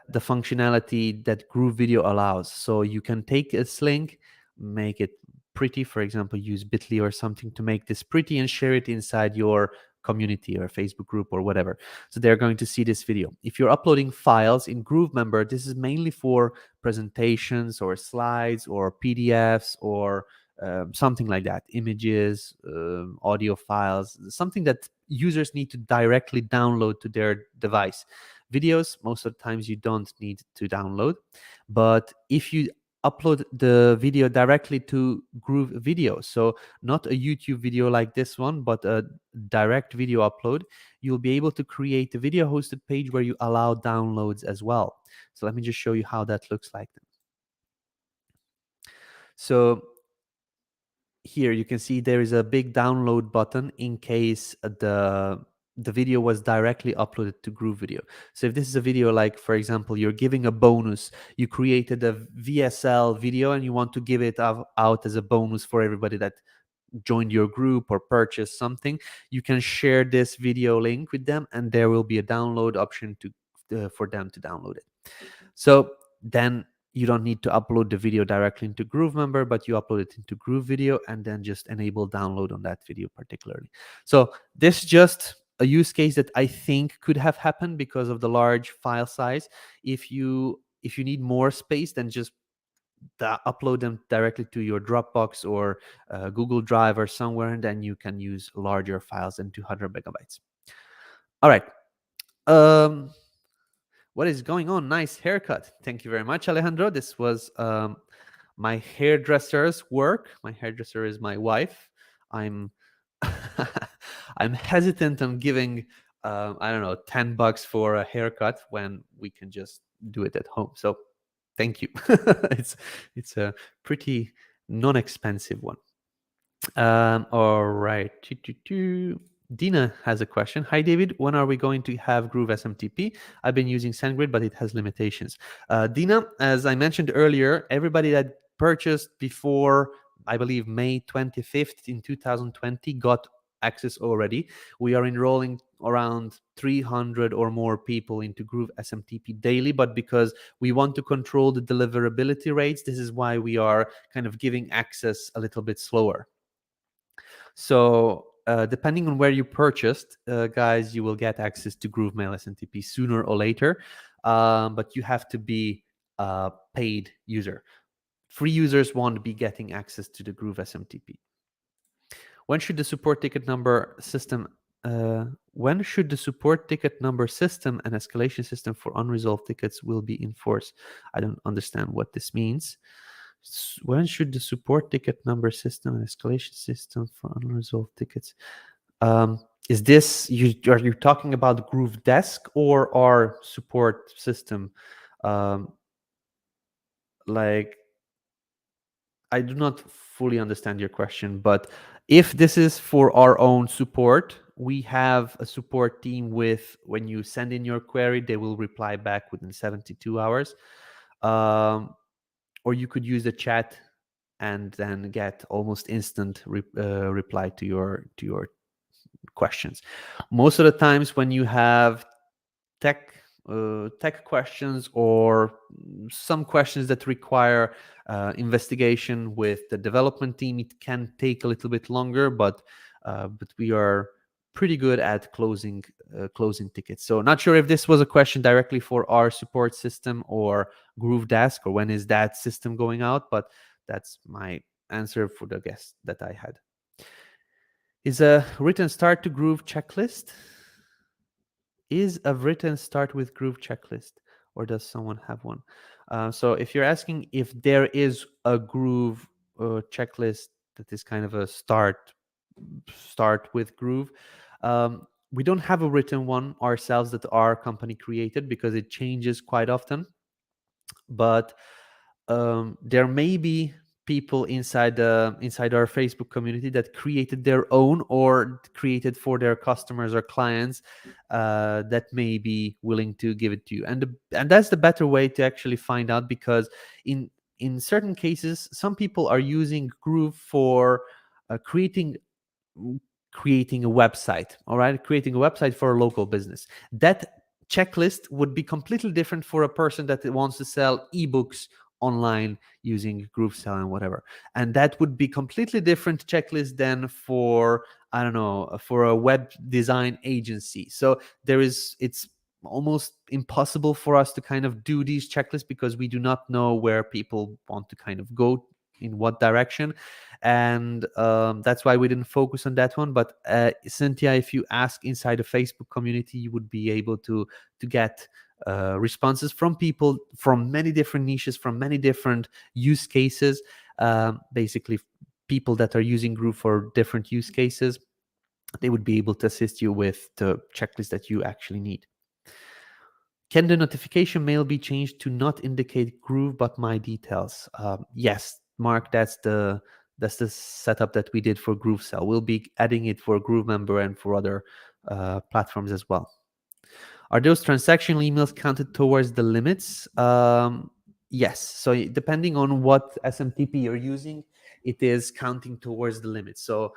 the functionality that GrooveVideo allows. So you can take this link, make it pretty, for example, use Bitly or something to make this pretty and share it inside your community or Facebook group or whatever. So they're going to see this video. If you're uploading files in GrooveMember, this is mainly for presentations or slides or PDFs or something like that, images, audio files, something that users need to directly download to their device. Videos, most of the times you don't need to download, but if you upload the video directly to GrooveVideo, so not a YouTube video like this one, but a direct video upload, you'll be able to create a video hosted page where you allow downloads as well. So let me just show you how that looks like. So here you can see there is a big download button in case the video was directly uploaded to GrooveVideo. So if this is a video, like for example, you're giving a bonus, you created a VSL video and you want to give it out as a bonus for everybody that joined your group or purchased something, you can share this video link with them and there will be a download option to for them to download it. So then you don't need to upload the video directly into GrooveMember, but you upload it into GrooveVideo and then just enable download on that video particularly. So this is just a use case that I think could have happened because of the large file size. If you need more space, then just upload them directly to your Dropbox or Google Drive or somewhere, and then you can use larger files than 200 megabytes. All right. What is going on? Nice haircut. Thank you very much, Alejandro. This was my hairdresser's work. My hairdresser is my wife. I'm I'm hesitant on giving I don't know, $10 for a haircut when we can just do it at home. So thank you. it's a pretty non-expensive one. All right. Dina has a question. Hi, David. When are we going to have Groove SMTP? I've been using SendGrid, but it has limitations. Dina, as I mentioned earlier, everybody that purchased before, I believe, May 25th in 2020 got access already. We are enrolling around 300 or more people into Groove SMTP daily, but because we want to control the deliverability rates, this is why we are kind of giving access a little bit slower. So depending on where you purchased, guys, you will get access to GrooveMail SMTP sooner or later, but you have to be a paid user. Free users won't be getting access to the Groove SMTP. When should the support ticket number system when should the support ticket number system and escalation system for unresolved tickets will be enforced? I don't understand what this means. When should the support ticket number system and escalation system for unresolved tickets? Is this, are you talking about Groove Desk or our support system? Like, I do not fully understand your question, but if this is for our own support, we have a support team with, when you send in your query, they will reply back within 72 hours. Or you could use the chat and then get almost instant reply to your questions. Most of the times when you have tech questions or some questions that require investigation with the development team, it can take a little bit longer, but we are pretty good at closing tickets. So not sure if this was a question directly for our support system or Groove Desk, or when is that system going out, but that's my answer for the guest that I had. Is a written start to Groove checklist? Is a written start with Groove checklist, or does someone have one? So if you're asking if there is a Groove checklist that is kind of a start with Groove, we don't have a written one ourselves that our company created because it changes quite often. But there may be people inside our Facebook community that created their own or created for their customers or clients that may be willing to give it to you, and that's the better way to actually find out, because in certain cases some people are using Groove for creating a website. All right, creating a website for a local business. That checklist would be completely different for a person that wants to sell ebooks online using GrooveSell and whatever, and that would be completely different checklist than for, I don't know, for a web design agency. So it's almost impossible for us to kind of do these checklists because we do not know where people want to kind of go in what direction, and that's why we didn't focus on that one. But Cynthia, if you ask inside the Facebook community, you would be able to get responses from people from many different niches, from many different use cases, basically people that are using Groove for different use cases. They would be able to assist you with the checklist that you actually need. Can the notification mail be changed to not indicate Groove but my details? Yes, Mark, that's the setup that we did for GrooveSell. We'll be adding it for GrooveMember and for other platforms as well. Are those transactional emails counted towards the limits? Yes. So depending on what SMTP you're using, it is counting towards the limits. So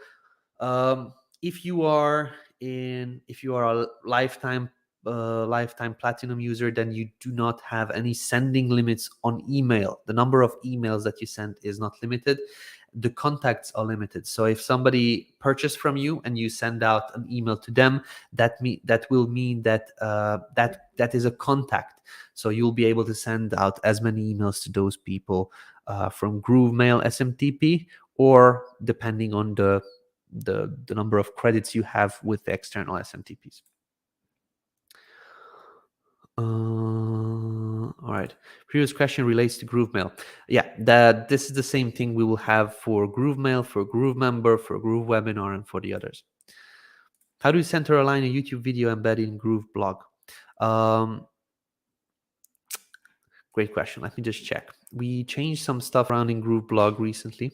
if you are a lifetime platinum user, then you do not have any sending limits on email. The number of emails that you send is not limited. The contacts are limited. So if somebody purchased from you and you send out an email to them, that will mean that that is a contact. So you'll be able to send out as many emails to those people from Groove Mail SMTP, or depending on the number of credits you have with the external SMTPs. All right. Previous question relates to GrooveMail. Yeah, this is the same thing we will have for GrooveMail, for GrooveMember, for GrooveWebinar, and for the others. How do you center align a YouTube video embedded in GrooveBlog? Great question. Let me just check. We changed some stuff around in GrooveBlog recently.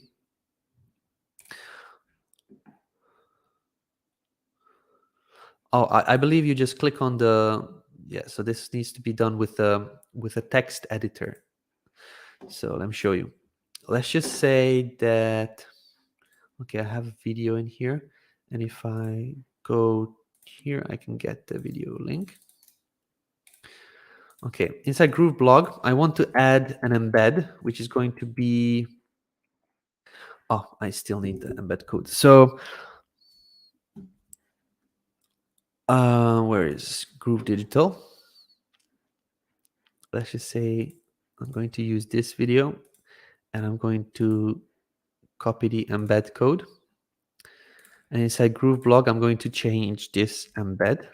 Oh, I believe you just click on the, yeah, so this needs to be done with a text editor. So let me show you. Let's just say that, okay, I have a video in here, and if I go here, I can get the video link. Okay, inside GrooveBlog, I want to add an embed, which is going to be, oh, I still need the embed code. So where is Groove Digital? Let's just say I'm going to use this video, and I'm going to copy the embed code. And inside GrooveBlog, I'm going to change this embed.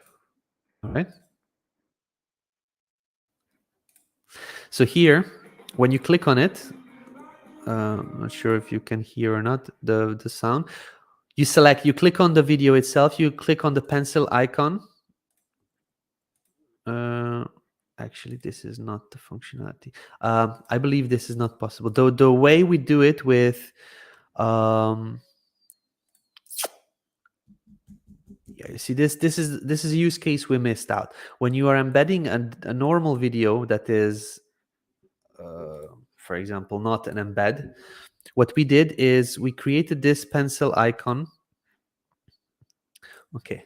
All right. So here, when you click on it, I'm not sure if you can hear or not the sound. You click on the video itself, you click on the pencil icon. Actually, this is not the functionality. I believe this is not possible. The way we do it with, yeah, you see this is a use case we missed out. When you are embedding a normal video that is, for example, not an embed, what we did is we created this pencil icon. Okay,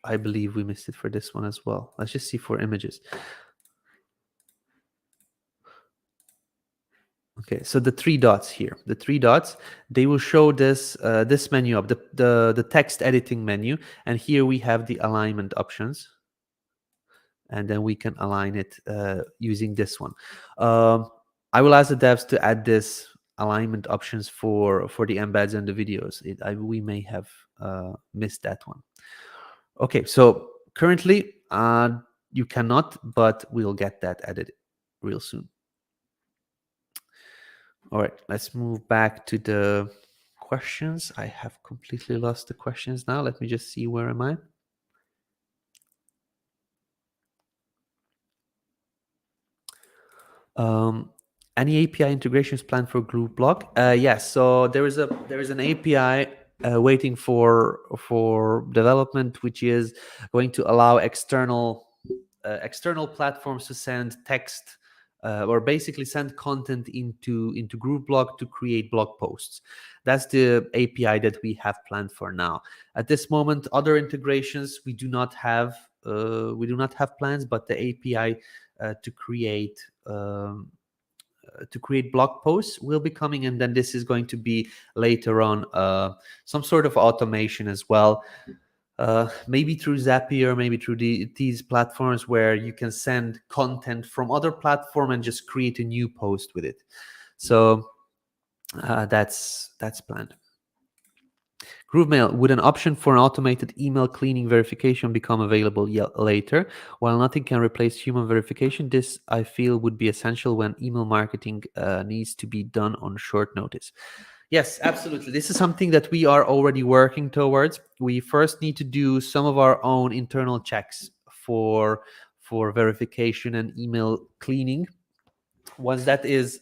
I believe we missed it for this one as well. Let's just see for images. Okay, so the three dots here, they will show this this menu up, the text editing menu, and here we have the alignment options, and then we can align it using this one. I will ask the devs to add this alignment options for the embeds and the videos. We may have missed that one. Okay, so currently, you cannot, but we'll get that added real soon. All right, let's move back to the questions. I have completely lost the questions now. Let me just see, where am I? Any API integrations planned for GrooveBlog? Yes. So there is an API waiting for development, which is going to allow external platforms to send text, or basically send content into GrooveBlog to create blog posts. That's the API that we have planned for now. At this moment, other integrations we do not have. We do not have plans, but the API to create blog posts will be coming, and then this is going to be later on some sort of automation as well, maybe through Zapier, maybe through these platforms where you can send content from other platform and just create a new post with it. So that's planned. GrooveMail, would an option for an automated email cleaning verification become available later? While nothing can replace human verification, this I feel would be essential when email marketing needs to be done on short notice. Yes, absolutely. This is something that we are already working towards. We first need to do some of our own internal checks for verification and email cleaning. Once that is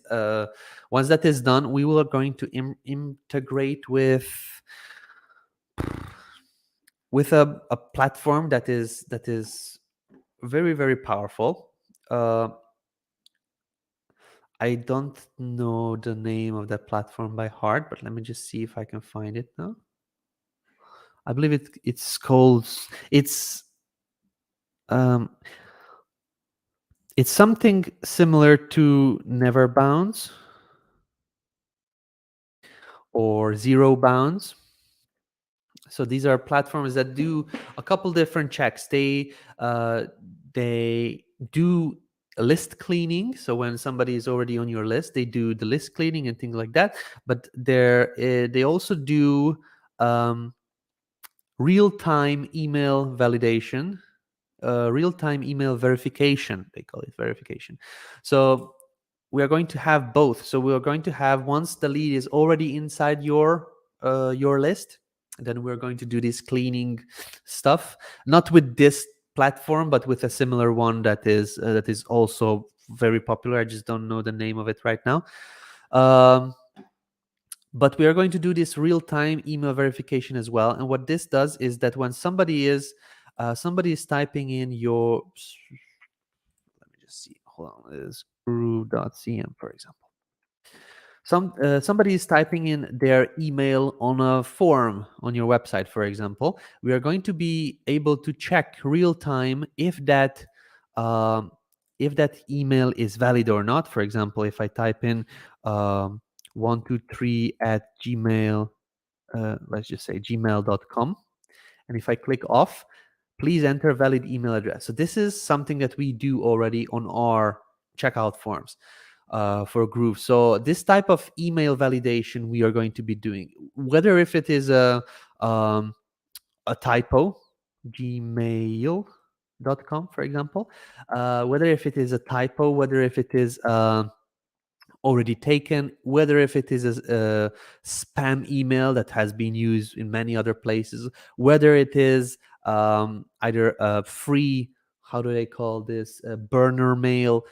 done, we will going to integrate with a platform that is very, very powerful. I don't know the name of that platform by heart, but let me just see if I can find it now. I believe it's called, it's something similar to Never Bounce or Zero Bounce. So these are platforms that do a couple different checks. They do list cleaning. So when somebody is already on your list, they do the list cleaning and things like that. But they also do real-time email validation, real-time email verification. They call it verification. So we are going to have both. So we are going to have, once the lead is already inside your list, then we're going to do this cleaning stuff, not with this platform, but with a similar one that is also very popular. I just don't know the name of it right now. But we are going to do this real-time email verification as well. And what this does is that when somebody is typing in your, let me just see, hold on, is Groove.cm, for example. Somebody is typing in their email on a form on your website, for example. We are going to be able to check real time if that email is valid or not. For example, if I type in 123 at gmail, let's just say gmail.com, and if I click off, please enter valid email address. So this is something that we do already on our checkout forms for Groove. So this type of email validation we are going to be doing, whether if it is a typo, gmail.com, for example, whether if it is a typo, whether if it is already taken, whether if it is a spam email that has been used in many other places, whether it is either a free, how do they call this, burner mail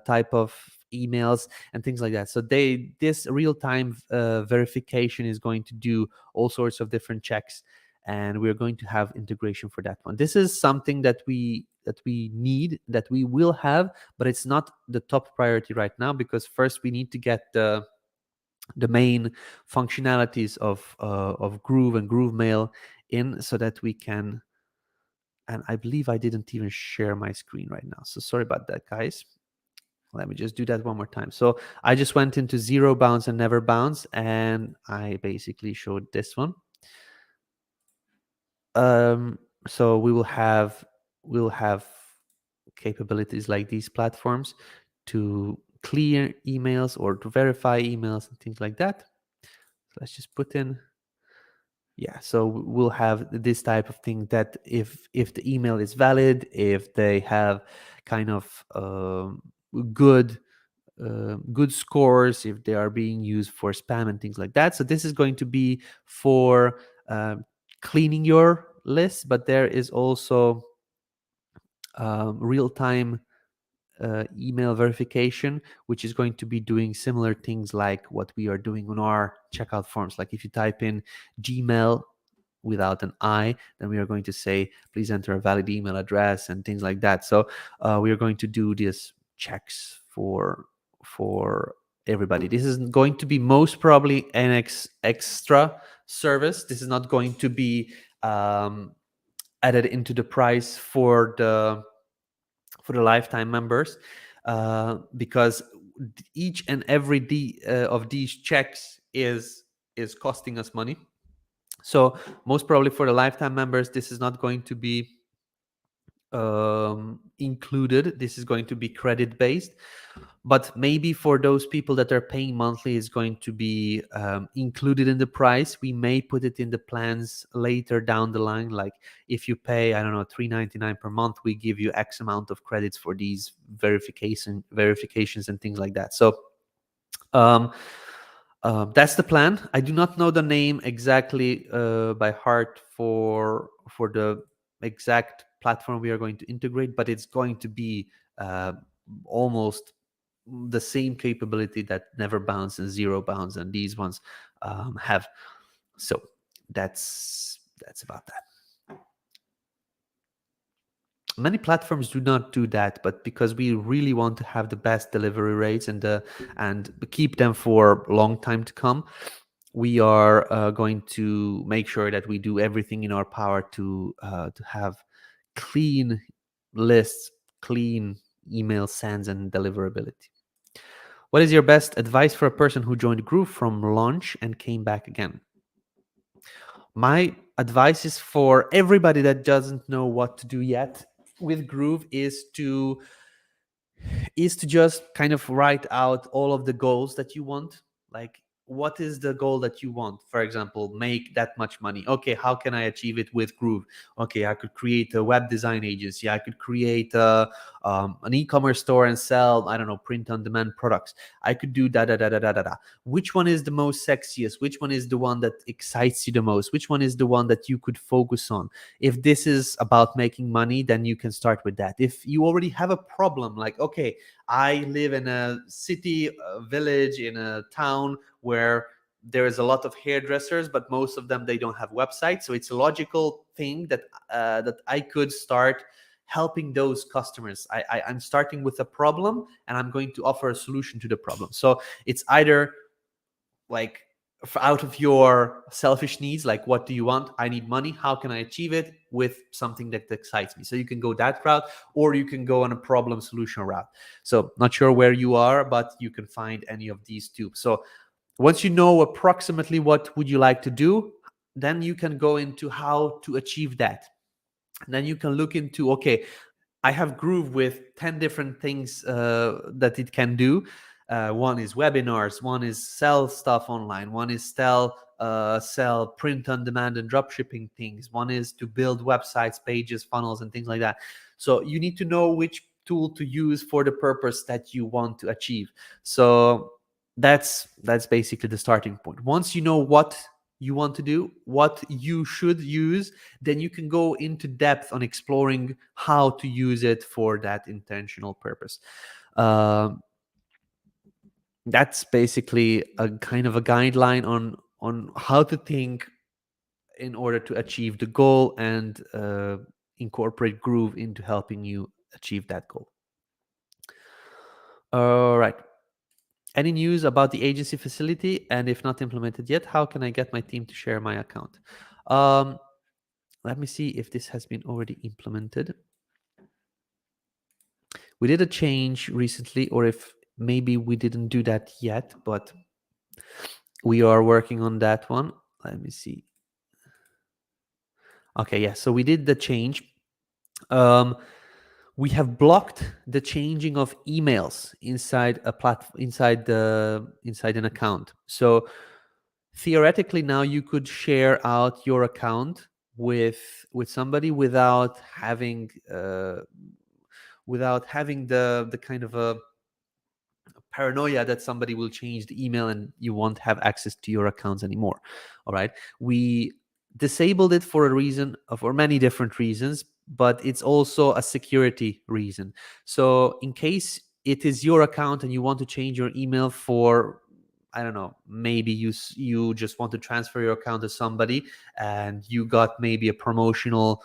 type of emails and things like that. So this real-time verification is going to do all sorts of different checks, and we're going to have integration for that one. This is something that we need, that we will have, but it's not the top priority right now, because first we need to get the main functionalities of Groove and GrooveMail in, so that we can. And I believe I didn't even share my screen right now, so sorry about that, guys. Let me just do that one more time. So I just went into Zero Bounce and Never Bounce, and I basically showed this one. So we'll have capabilities like these platforms to clear emails or to verify emails and things like that. So let's just put in Yeah, so we'll have this type of thing that if the email is valid, if they have kind of good good scores, if they are being used for spam and things like that. So this is going to be for cleaning your list, but there is also real-time email verification, which is going to be doing similar things like what we are doing on our checkout forms. Like if you type in Gmail without an I, then we are going to say, please enter a valid email address and things like that. So we are going to do these checks for everybody. This is going to be most probably an extra service. This is not going to be added into the price for the lifetime members, because each and every of these checks is costing us money. So most probably for the lifetime members, this is not going to be included. This is going to be credit based, but maybe for those people that are paying monthly, is going to be included in the price. We may put it in the plans later down the line. Like if you pay, I don't know, $3.99 per month, we give you X amount of credits for these verifications and things like that. So that's the plan. I do not know the name exactly by heart for the exact platform we are going to integrate, but it's going to be almost the same capability that Never Bounce and Zero Bounce and these ones have. So that's about that. Many platforms do not do that, but because we really want to have the best delivery rates and keep them for a long time to come, we are going to make sure that we do everything in our power to have clean lists, clean email sends and deliverability. What is your best advice for a person who joined Groove from launch and came back again? My advice is for everybody that doesn't know what to do yet with Groove is to just kind of write out all of the goals that you want. Like, what is the goal that you want? For example, make that much money. Okay, how can I achieve it with Groove? Okay, I could create a web design agency. I could create an e-commerce store and sell, I don't know, print-on-demand products. I could do da da da da da da da. Which one is the most sexiest? Which one is the one that excites you the most? Which one is the one that you could focus on? If this is about making money, then you can start with that. If you already have a problem, like, okay, I live in a city, a village, in a town where there is a lot of hairdressers, but most of them, they don't have websites. So it's a logical thing that I could start helping those customers. I'm starting with a problem and I'm going to offer a solution to the problem. So it's either like out of your selfish needs, like what do you want? I need money. How can I achieve it with something that excites me? So you can go that route, or you can go on a problem solution route. So not sure where you are, but you can find any of these two. So once you know approximately what would you like to do, then you can go into how to achieve that. And then you can look into, okay, I have Groove with 10 different things that it can do. One is webinars, one is sell stuff online, one is sell print on demand and drop shipping things, one is to build websites, pages, funnels, and things like that. So you need to know which tool to use for the purpose that you want to achieve. So that's basically the starting point. Once you know what you want to do, what you should use, then you can go into depth on exploring how to use it for that intentional purpose. That's basically a kind of a guideline on how to think in order to achieve the goal and incorporate Groove into helping you achieve that goal. All right. Any news about the agency facility? And if not implemented yet, how can I get my team to share my account? Let me see if this has been already implemented. We did a change recently, or if maybe we didn't do that yet, but we are working on that one. Let me see. Okay, yeah, so we did the change. We have blocked the changing of emails inside a platform, inside an account. So theoretically now you could share out your account with somebody without having the kind of a paranoia that somebody will change the email and you won't have access to your accounts anymore. All right, we disabled it for a reason, for many different reasons, but it's also a security reason. So in case it is your account and you want to change your email for, I don't know, maybe you just want to transfer your account to somebody and you got maybe a promotional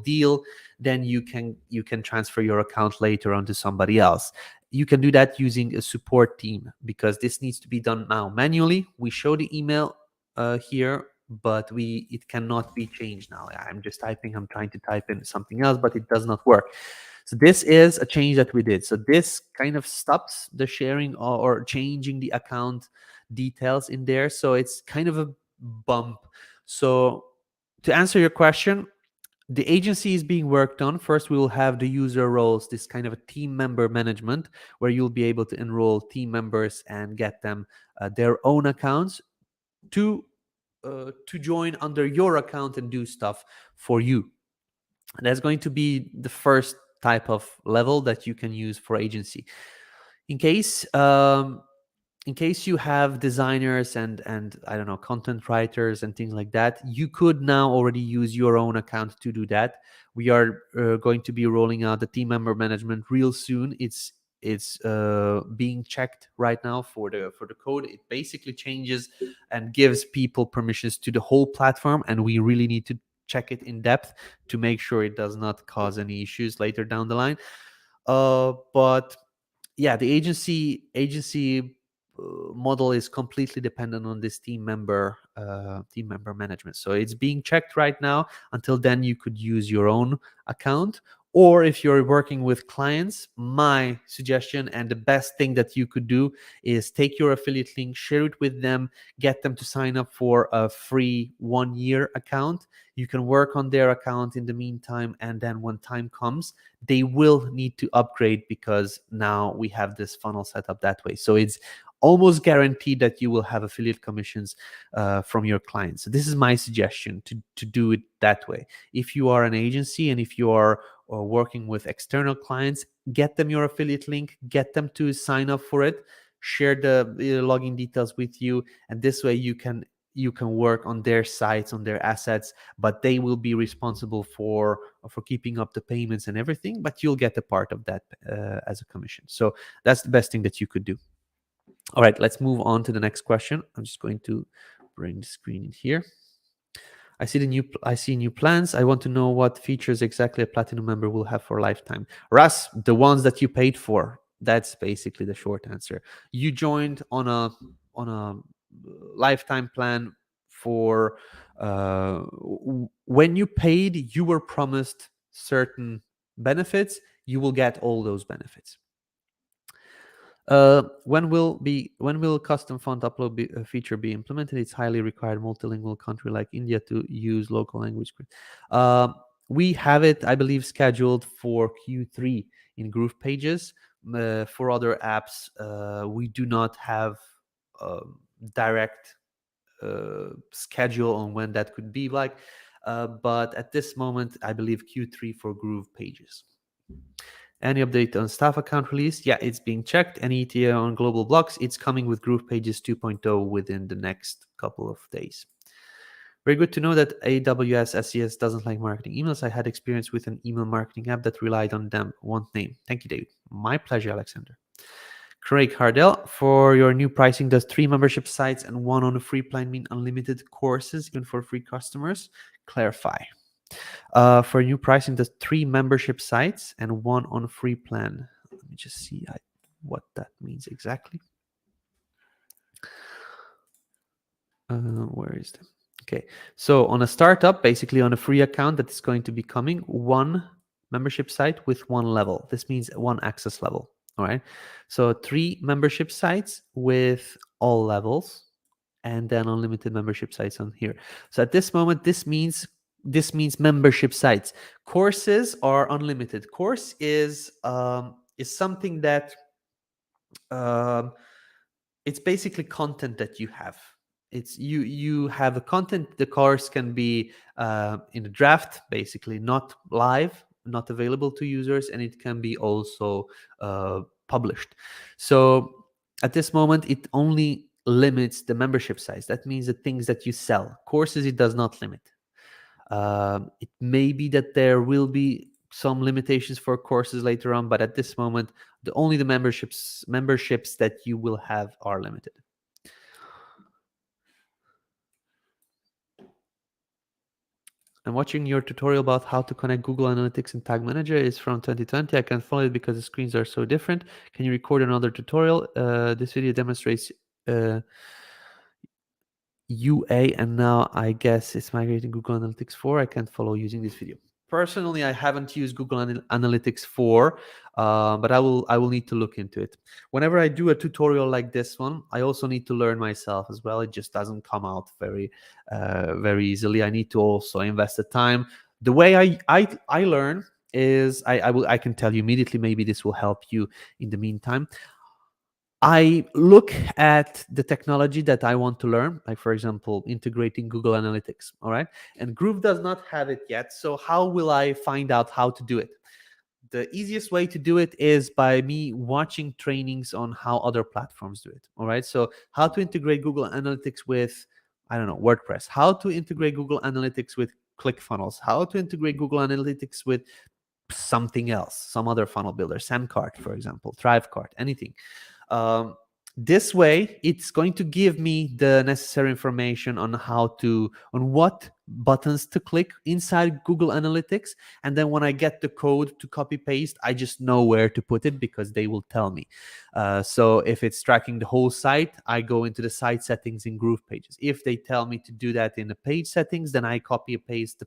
deal, then you can transfer your account later on to somebody else. You can do that using a support team, because this needs to be done now manually. We show the email here, but it cannot be changed now. I'm trying to type in something else, but it does not work. So this is a change that we did. So this kind of stops the sharing or changing the account details in there. So it's kind of a bump. So to answer your question, the agency is being worked on. First, we will have the user roles, this kind of a team member management, where you'll be able to enroll team members and get them their own accounts to join under your account and do stuff for you. That's going to be the first type of level that you can use for agency. In case you have designers and I don't know, content writers and things like that, you could now already use your own account to do that. We are going to be rolling out the team member management real soon. It's being checked right now for the code. It basically changes and gives people permissions to the whole platform, and we really need to check it in depth to make sure it does not cause any issues later down the line. But yeah, the agency model is completely dependent on this team member management. So it's being checked right now. Until then, you could use your own account, or if you're working with clients, my suggestion and the best thing that you could do is take your affiliate link, share it with them, get them to sign up for a free 1-year account. You can work on their account in the meantime, and then when time comes, they will need to upgrade, because now we have this funnel set up that way. So it's almost guaranteed that you will have affiliate commissions from your clients. So this is my suggestion, to do it that way. If you are an agency and if you are working with external clients, get them your affiliate link, get them to sign up for it, share the login details with you, and this way you can work on their sites, on their assets, but they will be responsible for keeping up the payments and everything, but you'll get a part of that as a commission. So that's the best thing that you could do. All right, let's move on to the next question. I'm just going to bring the screen in here. I see new plans. I want to know what features exactly a platinum member will have for lifetime. Russ, the ones that you paid for. That's basically the short answer. You joined on a lifetime plan for when you paid, you were promised certain benefits. You will get all those benefits. When will custom font upload feature be implemented? It's highly required multilingual country like India to use local language. We have it, I believe, scheduled for Q3 in GroovePages. For other apps, we do not have direct schedule on when that could be like, but at this moment, I believe Q3 for GroovePages. Any update on staff account release? Yeah, it's being checked. Any ETA on global blocks? It's coming with GroovePages 2.0 within the next couple of days. Very good to know that AWS SES doesn't like marketing emails. I had experience with an email marketing app that relied on them. One name. Thank you, David. My pleasure, Alexander. Craig Hardell, for your new pricing, does 3 membership sites and 1 on a free plan mean unlimited courses even for free customers? Clarify. For new pricing, there's 3 membership sites and 1 on a free plan. Let me just see what that means exactly. Where is them? Okay, so on a startup, basically on a free account that is going to be coming, 1 membership site with 1 level. This means 1 access level. All right, so 3 membership sites with all levels, and then unlimited membership sites on here. So at this moment, this means membership sites. Courses are unlimited. Course is something that it's basically content that you have. it's you have the content. The course can be in a draft, basically not live, not available to users, and it can be also published. So at this moment, it only limits the membership size. That means the things that you sell. Courses, it does not limit. It may be that there will be some limitations for courses later on, but at this moment, only the memberships that you will have are limited. I'm watching your tutorial about how to connect Google Analytics and Tag Manager. It's from 2020. I can't follow it because the screens are so different. Can you record another tutorial? This video demonstrates UA, and now I guess it's migrating Google Analytics 4. I can't follow using this video. Personally, I haven't used Google Analytics 4, but I will need to look into it. Whenever I do a tutorial like this one, I also need to learn myself as well. It just doesn't come out very easily. I need to also invest the time. The way I learn is I can tell you immediately. Maybe this will help you in the meantime. I look at the technology that I want to learn, like for example, integrating Google Analytics, all right? And Groove does not have it yet, so how will I find out how to do it? The easiest way to do it is by me watching trainings on how other platforms do it, all right? So how to integrate Google Analytics with, I don't know, WordPress, how to integrate Google Analytics with ClickFunnels, how to integrate Google Analytics with something else, some other funnel builder, SendCart, for example, ThriveCart, anything. This way, it's going to give me the necessary information on what buttons to click inside Google Analytics. And then when I get the code to copy paste, I just know where to put it because they will tell me. So if it's tracking the whole site, I go into the site settings in GroovePages. If they tell me to do that in the page settings, then I copy and paste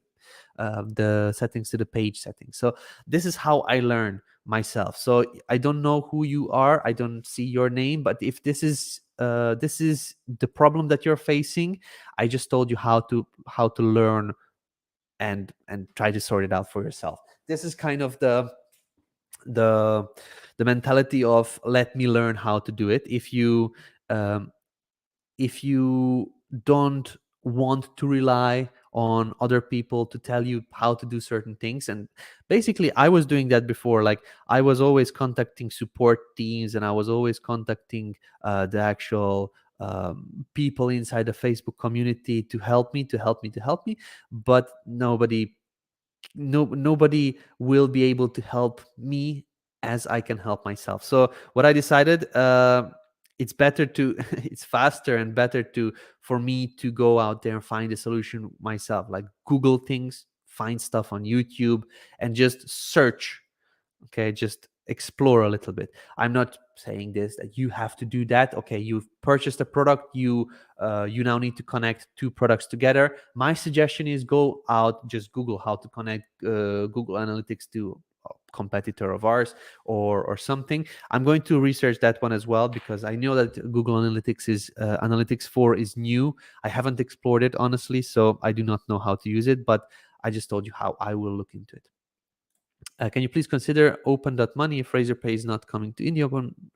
the settings to the page settings. So this is how I learn myself. So I don't know who you are, I don't see your name, but if this is the problem that you're facing, I just told you how to learn and try to sort it out for yourself. This is kind of the mentality of let me learn how to do it. If you don't want to rely on other people to tell you how to do certain things, and basically I was doing that before. Like I was always contacting support teams, and I was always contacting the actual people inside the Facebook community to help me, but nobody will be able to help me as I can help myself. So what I decided, it's better to it's faster and better for me to go out there and find a solution myself, like Google things, find stuff on YouTube, and just search. Okay, just explore a little bit. I'm not saying this that you have to do that. Okay, you've purchased a product, you now need to connect two products together. My suggestion is go out, just Google how to connect Google Analytics to a competitor of ours or something. I'm going to research that one as well, because I know that Google Analytics is Analytics 4 is new. I haven't explored it honestly, so I do not know how to use it, but I just told you how I will look into it. Can you please consider open.money if Razorpay is not coming to India?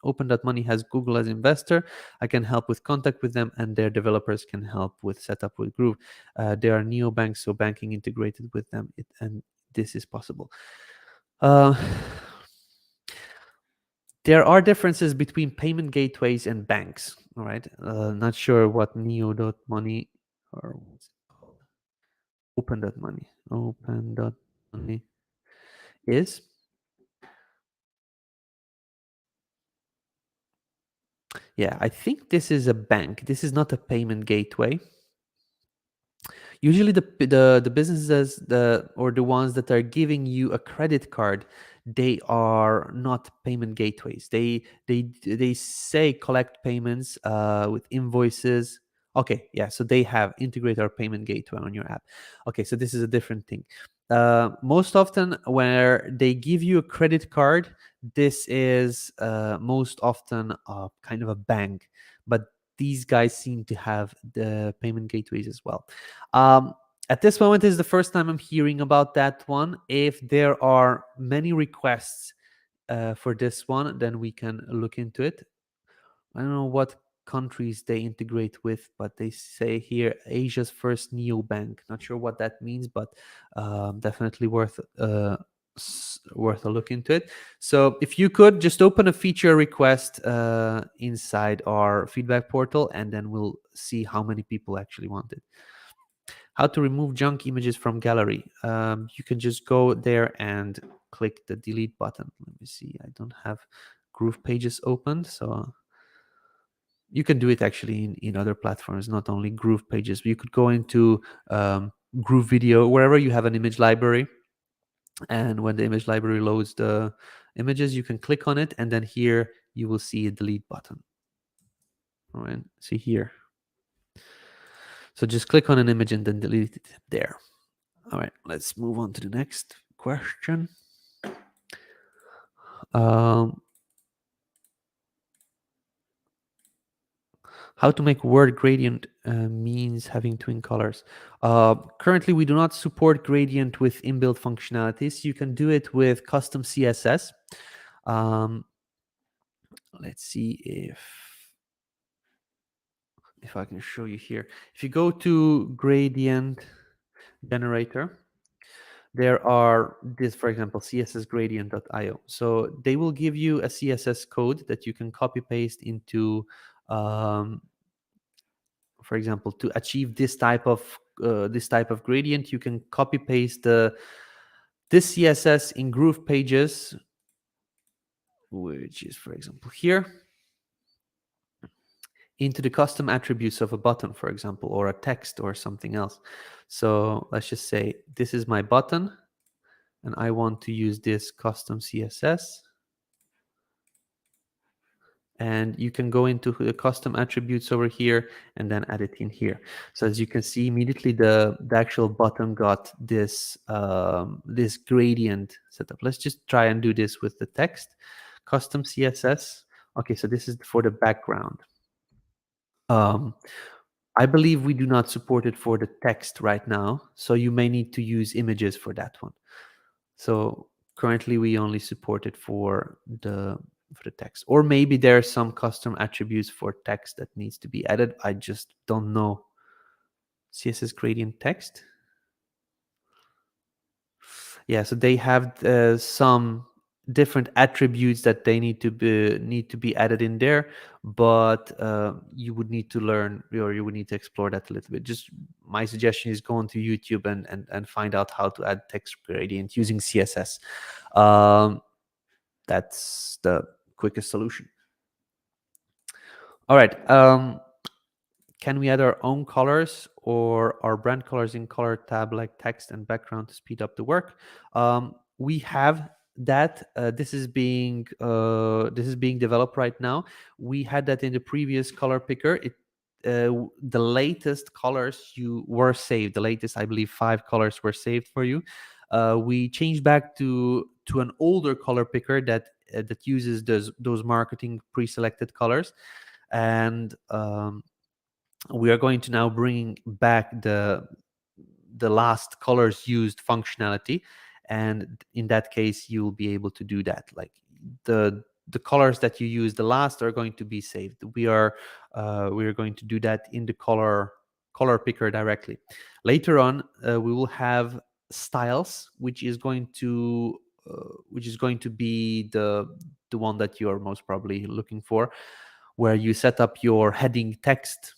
Open.money has Google as investor. I can help with contact with them, and their developers can help with setup with Groove. They are neobanks, so banking integrated with them, and this is possible. There are differences between payment gateways and banks. All right, not sure what neo.money or open.money. Open.money is. Yeah, I think this is a bank. This is not a payment gateway. Usually the businesses or the ones that are giving you a credit card, they are not payment gateways. They say collect payments with invoices. Okay, yeah, so they have integrate our payment gateway on your app. Okay, so this is a different thing. Most often where they give you a credit card, this is most often kind of a bank, but these guys seem to have the payment gateways as well. At this moment, this is the first time I'm hearing about that one. If there are many requests for this one, then we can look into it. I don't know what countries they integrate with, but they say here Asia's first neobank. Not sure what that means, but definitely worth a look into it. So if you could just open a feature request inside our feedback portal, and then we'll see how many people actually want it. How to remove junk images from gallery. You can just go there and click the delete button. Let me see. I don't have GroovePages opened, so you can do it actually in other platforms, not only GroovePages. You could go into GrooveVideo, wherever you have an image library. And when the image library loads the images, you can click on it, and then here you will see a delete button. All right, see here. So just click on an image and then delete it there. All right, let's move on to the next question. How to make word gradient means having twin colors. Currently, we do not support gradient with inbuilt functionalities. You can do it with custom CSS. Let's see if I can show you here. If you go to gradient generator, there are this, for example, cssgradient.io. So they will give you a CSS code that you can copy paste into, for example, to achieve this type of gradient, you can copy paste this CSS in GroovePages, which is, for example, here, into the custom attributes of a button, for example, or a text or something else. So let's just say this is my button, and I want to use this custom CSS. And you can go into the custom attributes over here and then add it in here. So as you can see, immediately the actual button got this this gradient setup. Let's just try and do this with the text. Custom CSS. Okay, so this is for the background. I believe we do not support it for the text right now, so you may need to use images for that one. So currently we only support it for the text, or maybe there are some custom attributes for text that needs to be added. I just don't know. CSS gradient text. Yeah, so they have some different attributes that they need to be added in there, but you would need to learn, or you would need to explore that a little bit. Just my suggestion is go onto YouTube and find out how to add text gradient using CSS. That's the quickest solution. All right. Can we add our own colors or our brand colors in color tab like text and background to speed up the work? We have that. This is being developed right now. We had that in the previous color picker. The latest colors you were saved. The latest, I believe, 5 colors were saved for you. We changed back to an older color picker that uses those marketing pre-selected colors, and we are going to now bring back the last colors used functionality, and in that case you will be able to do that. Like the colors that you use the last are going to be saved. We are going to do that in the color picker directly. Later on, we will have styles, which is going to be the one that you are most probably looking for, where you set up your heading text,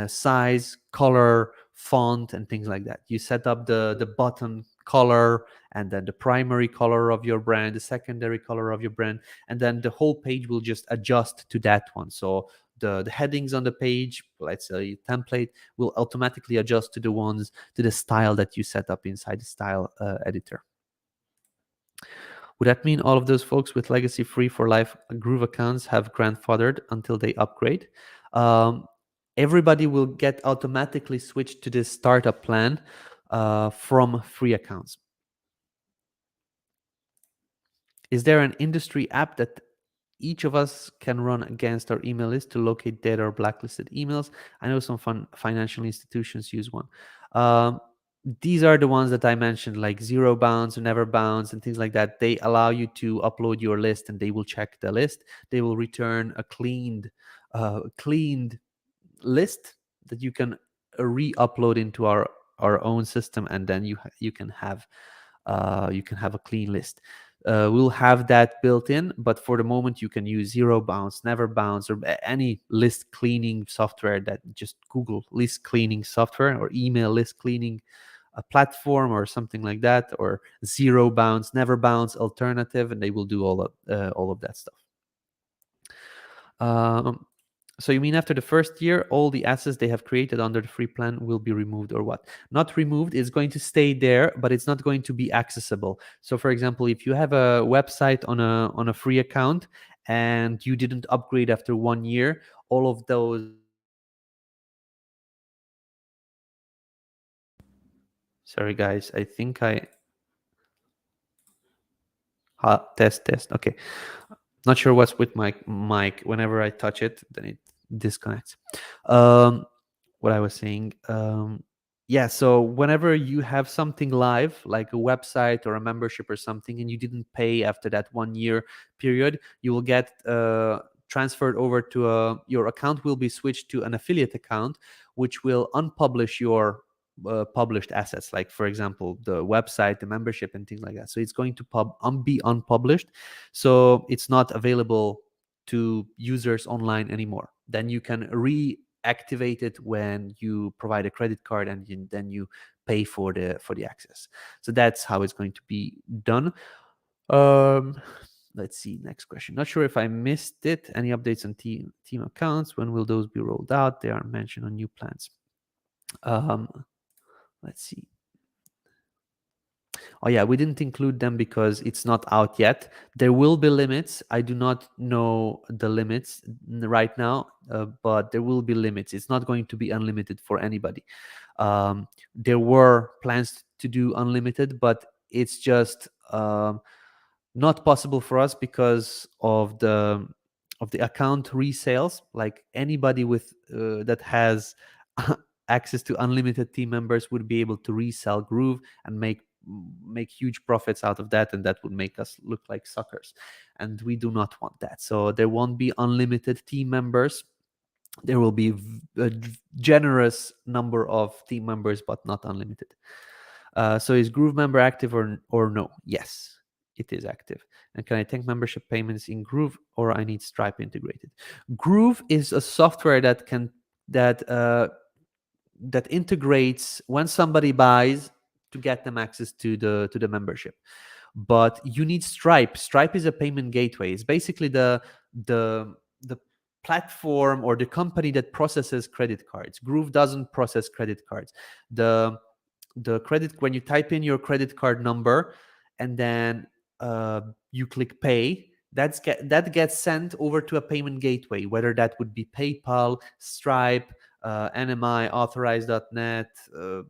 size, color, font, and things like that. You set up the button color, and then the primary color of your brand, the secondary color of your brand, and then the whole page will just adjust to that one. So the headings on the page, let's say template, will automatically adjust to the style that you set up inside the style editor. Would that mean all of those folks with legacy free for life Groove accounts have grandfathered until they upgrade? Everybody will get automatically switched to this startup plan from free accounts. Is there an industry app that each of us can run against our email list to locate dead or blacklisted emails? I know some financial institutions use one. These are the ones that I mentioned, like Zero Bounce, Never Bounce, and things like that. They allow you to upload your list, and they will check the list. They will return a cleaned cleaned list that you can re-upload into our own system, and then you can have a clean list. We'll have that built in, but for the moment you can use Zero Bounce, Never Bounce, or any list cleaning software. That just Google list cleaning software or email list cleaning a platform or something like that, or Zero Bounce, Never Bounce alternative, and they will do all of that stuff. So you mean after the first year, all the assets they have created under the free plan will be removed, or what? Not removed. It's going to stay there, but it's not going to be accessible. So, for example, if you have a website on a free account and you didn't upgrade after 1 year, all of those. Sorry, guys. I think test. Okay. Not sure what's with my mic. Whenever I touch it, then it disconnects. What I was saying. Yeah, so whenever you have something live, like a website or a membership or something, and you didn't pay after that 1 year period, you will get transferred over to your account will be switched to an affiliate account, which will unpublish your published assets, like for example the website, the membership, and things like that. So it's going to be unpublished, so it's not available to users online anymore. Then you can reactivate it when you provide a credit card, and then you pay for the access. So that's how it's going to be done. Let's see, next question. Not sure if I missed it. Any updates on team accounts? When will those be rolled out? They are mentioned on new plans. Let's see. Oh yeah, we didn't include them because it's not out yet. There will be limits. I do not know the limits right now, but there will be limits. It's not going to be unlimited for anybody. There were plans to do unlimited, but it's just not possible for us because of the account resales. Like anybody with that has access to unlimited team members would be able to resell Groove and make huge profits out of that, and that would make us look like suckers, and we do not want that. So there won't be unlimited team members. There will be a generous number of team members, but not unlimited. So is GrooveMember active or no? Yes, it is active. And can I take membership payments in Groove, or I need Stripe integrated? Groove is a software that integrates when somebody buys to get them access to the membership. But you need Stripe. Stripe is a payment gateway. It's basically the platform or the company that processes credit cards. Groove doesn't process credit cards. The credit, when you type in your credit card number and then you click pay, that gets sent over to a payment gateway, whether that would be PayPal, Stripe, NMI, Authorize.net,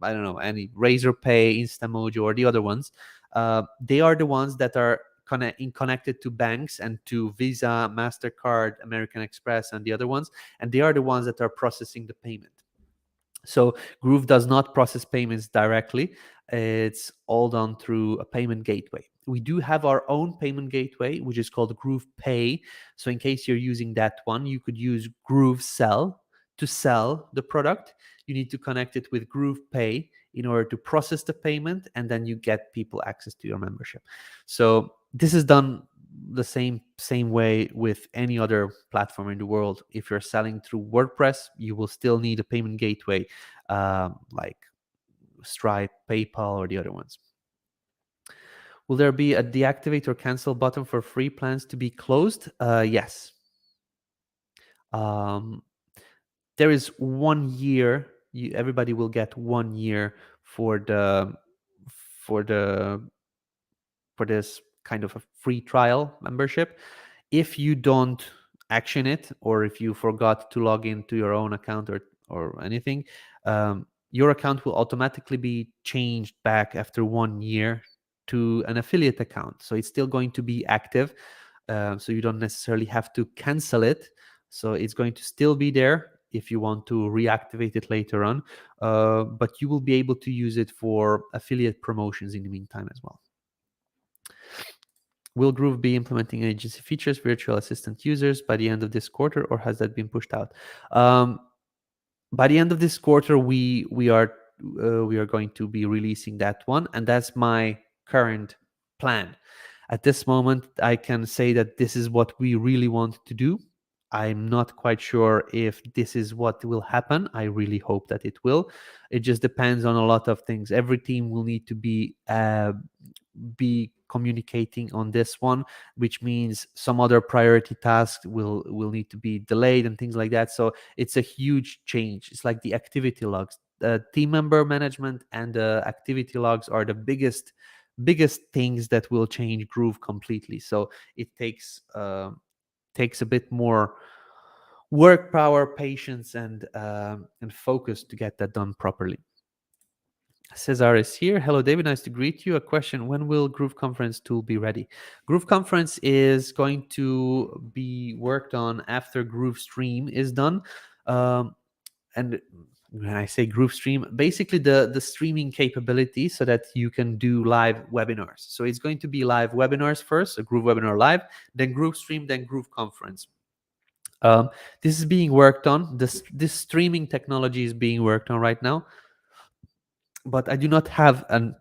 I don't know, any Razorpay, Instamojo, or the other ones. They are the ones that are connected to banks and to Visa, MasterCard, American Express, and the other ones. And they are the ones that are processing the payment. So Groove does not process payments directly. It's all done through a payment gateway. We do have our own payment gateway, which is called Groove Pay. So in case you're using that one, you could use GrooveSell to sell the product. You need to connect it with Groove Pay in order to process the payment, and then you get people access to your membership. So this is done the same way with any other platform in the world. If you're selling through WordPress, you will still need a payment gateway like Stripe, PayPal, or the other ones. Will there be a deactivate or cancel button for free plans to be closed? Yes. There is 1 year. Everybody will get 1 year for this kind of a free trial membership. If you don't action it, or if you forgot to log into your own account or anything, your account will automatically be changed back after 1 year to an affiliate account. So it's still going to be active. So you don't necessarily have to cancel it. So it's going to still be there if you want to reactivate it later on. But you will be able to use it for affiliate promotions in the meantime as well. Will Groove be implementing agency features, virtual assistant users by the end of this quarter, or has that been pushed out? By the end of this quarter, we are going to be releasing that one, and that's my current plan. At this moment, I can say that this is what we really want to do. I'm not quite sure if this is what will happen. I really hope that it will. It just depends on a lot of things. Every team will need to be communicating on this one, which means some other priority tasks will need to be delayed and things like that. So it's a huge change. It's like the activity logs. Team member management and activity logs are the biggest things that will change Groove completely. So it takes a bit more work power, patience, and focus to get that done properly. Cesar is here. Hello, David. Nice to greet you. A question: when will GrooveConference tool be ready? GrooveConference is going to be worked on after GrooveStream is done. And when I say GrooveStream, basically the streaming capability so that you can do live webinars. So it's going to be live webinars first, a Groove Webinar Live, then GrooveStream, then GrooveConference. This is being worked on. This streaming technology is being worked on right now, but I do not have an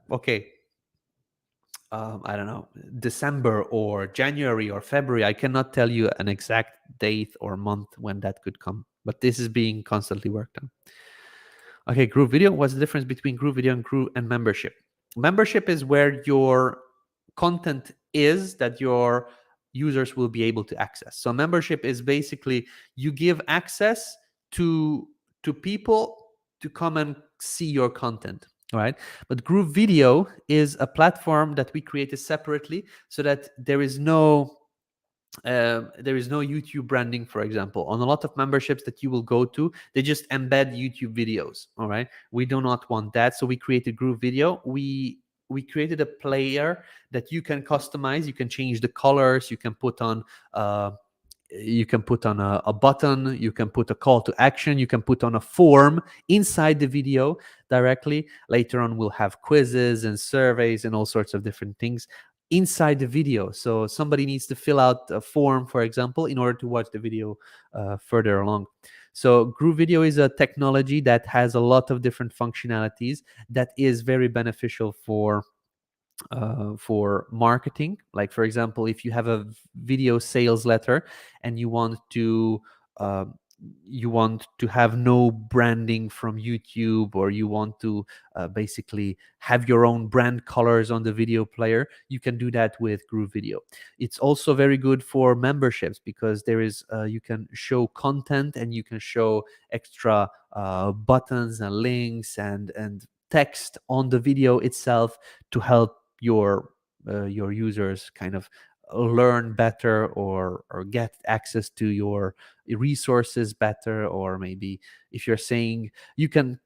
I don't know, December or January or February. I cannot tell you an exact date or month when that could come, but this is being constantly worked on. Okay, GrooveVideo. What's the difference between GrooveVideo and Groove and membership? Membership is where your content is that your users will be able to access. So membership is basically you give access to people to come and see your content, right? But GrooveVideo is a platform that we created separately so that there is no YouTube branding. For example, on a lot of memberships that you will go to, they just embed YouTube videos. All right, we do not want that, so we created GrooveVideo. We created a player that you can customize. You can change the colors. You can put on a button. You can put a call to action. You can put on a form inside the video directly. Later on, we'll have quizzes and surveys and all sorts of different things inside the video. So somebody needs to fill out a form, for example, in order to watch the video further along. So GrooveVideo is a technology that has a lot of different functionalities that is very beneficial for marketing. Like, for example, if you have a video sales letter and you want to have no branding from YouTube, or you want to basically have your own brand colors on the video player, you can do that with GrooveVideo. It's also very good for memberships because there is you can show content and you can show extra buttons and links and text on the video itself to help your users kind of learn better or get access to your resources better. Or maybe if you're saying you can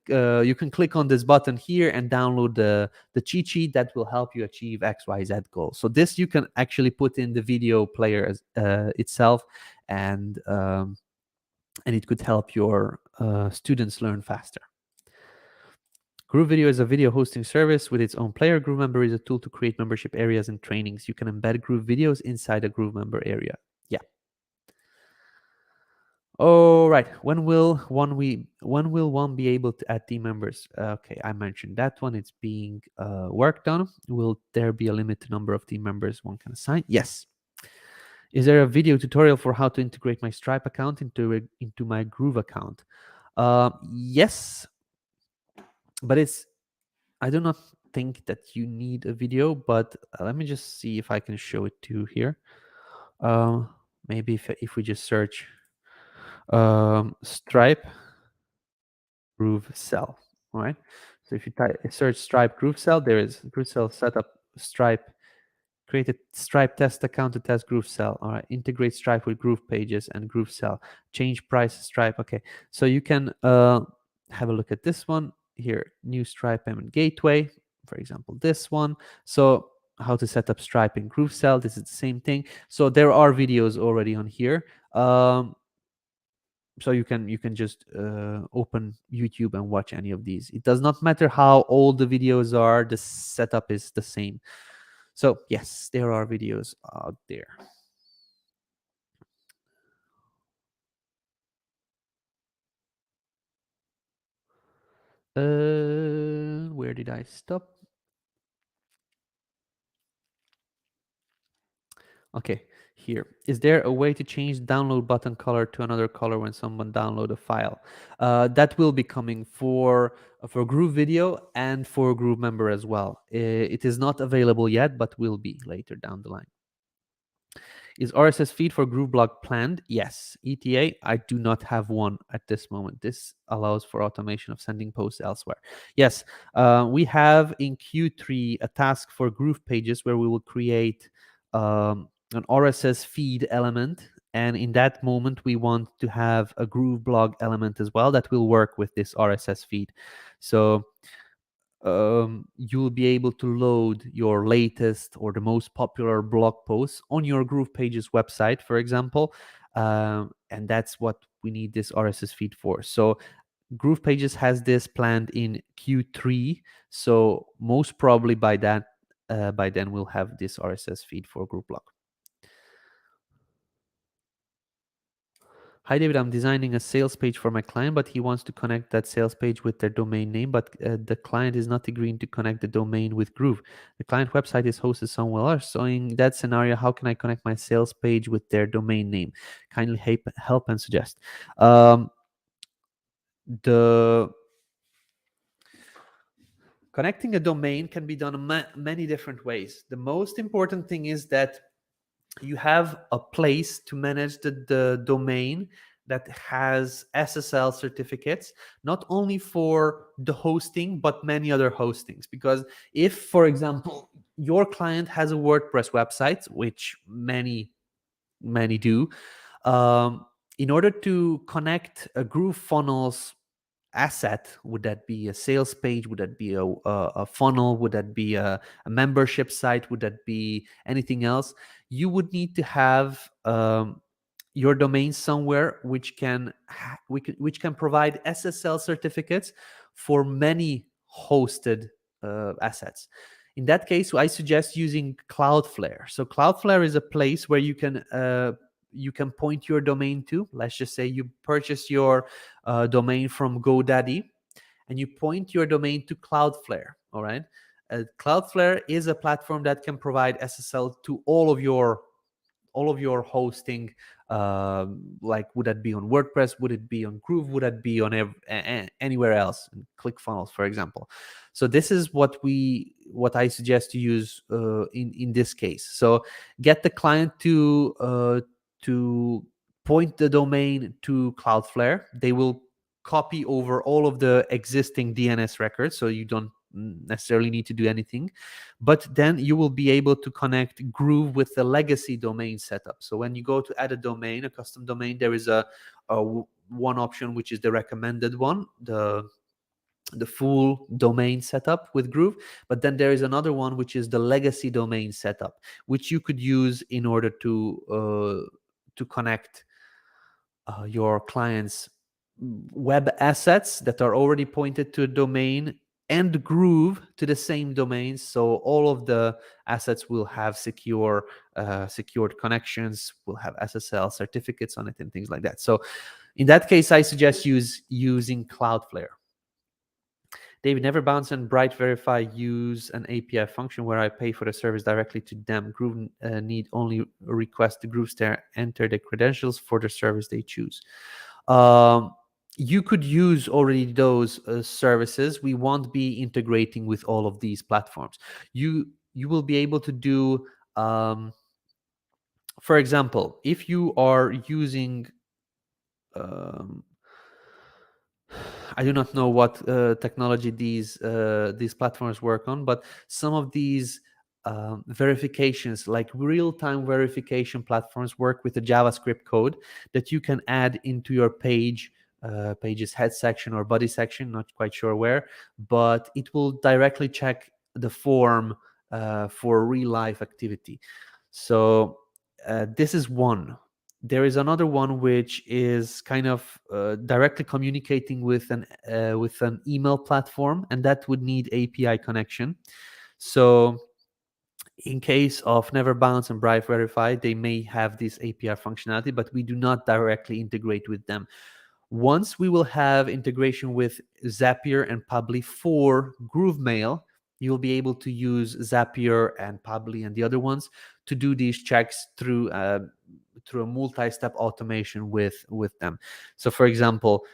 click on this button here and download the cheat sheet that will help you achieve XYZ goal. So this you can actually put in the video player itself, and it could help your students learn faster. GrooveVideo is a video hosting service with its own player. GrooveMember is a tool to create membership areas and trainings. You can embed Groove videos inside a GrooveMember area. Yeah. All right. When will one be able to add team members? Okay, I mentioned that one. It's being worked on. Will there be a limited number of team members one can assign? Yes. Is there a video tutorial for how to integrate my Stripe account into my Groove account? Yes, but I do not think that you need a video, but let me just see if I can show it to you here. Maybe if we just search Stripe GrooveSell, all right? So if you search Stripe GrooveSell, there is GrooveSell setup Stripe. Create a Stripe test account to test GrooveSell. All right. Integrate Stripe with GroovePages and GrooveSell. Change price Stripe. Okay. So you can have a look at this one here. New Stripe payment gateway. For example, this one. So how to set up Stripe in GrooveSell. This is the same thing. So there are videos already on here. So you can just open YouTube and watch any of these. It does not matter how old the videos are. The setup is the same. So yes, there are videos out there. Where did I stop? Okay, here. Is there a way to change download button color to another color when someone download a file? That will be coming for GrooveVideo and for GrooveMember as well. It is not available yet, but will be later down the line. Is RSS feed for GrooveBlog planned? Yes. ETA, I do not have one at this moment. This allows for automation of sending posts elsewhere. Yes, we have in Q3 a task for GroovePages where we will create an RSS feed element. And in that moment, we want to have a GrooveBlog element as well that will work with this RSS feed. So you'll be able to load your latest or the most popular blog posts on your GroovePages website, for example. And that's what we need this RSS feed for. So GroovePages has this planned in Q3. So most probably by then we'll have this RSS feed for GrooveBlog. Hi, David. I'm designing a sales page for my client, but he wants to connect that sales page with their domain name, but the client is not agreeing to connect the domain with Groove. The client website is hosted somewhere else. So in that scenario, how can I connect my sales page with their domain name? Kindly help and suggest. The connecting a domain can be done in many different ways. The most important thing is that you have a place to manage the domain that has SSL certificates, not only for the hosting, but many other hostings. Because if, for example, your client has a WordPress website, which many do, in order to connect a GrooveFunnels asset, would that be a sales page, would that be a funnel, would that be a membership site, would that be anything else, you would need to have your domain somewhere which can provide SSL certificates for many hosted assets. In that case, I suggest using Cloudflare. So Cloudflare is a place where you can point your domain to. Let's just say you purchase your domain from GoDaddy, and you point your domain to Cloudflare. All right. Cloudflare is a platform that can provide SSL to all of your hosting. Like, would that be on WordPress? Would it be on Groove? Would that be on anywhere else? ClickFunnels, for example. So this is what I suggest to use in this case. So get the client to point the domain to Cloudflare. They will copy over all of the existing DNS records, so you don't necessarily need to do anything. But then you will be able to connect Groove with the legacy domain setup. So when you go to add a domain, a custom domain, there is a one option which is the recommended one, the full domain setup with Groove. But then there is another one which is the legacy domain setup, which you could use in order to connect your clients' web assets that are already pointed to a domain and Groove to the same domain. So all of the assets will have secured connections, will have SSL certificates on it and things like that. So in that case, I suggest using Cloudflare. David, Never Bounce and Bright Verify use an API function where I pay for the service directly to them. Groove need only request the GrooveStar enter the credentials for the service they choose. You could use already those services. We won't be integrating with all of these platforms. You will be able to do, for example, if you are using I do not know what technology these platforms work on, but some of these verifications, like real-time verification platforms, work with a JavaScript code that you can add into your page's head section or body section, not quite sure where, but it will directly check the form for real-life activity. So this is one. There is another one which is kind of directly communicating with an email platform, and that would need API connection. So In case of Never Bounce and Bright Verify, they may have this API functionality, but we do not directly integrate with them. Once we will have integration with Zapier and Pabbly for GrooveMail, you'll be able to use Zapier and Pabbly and the other ones to do these checks through a multi-step automation with them. So, for example,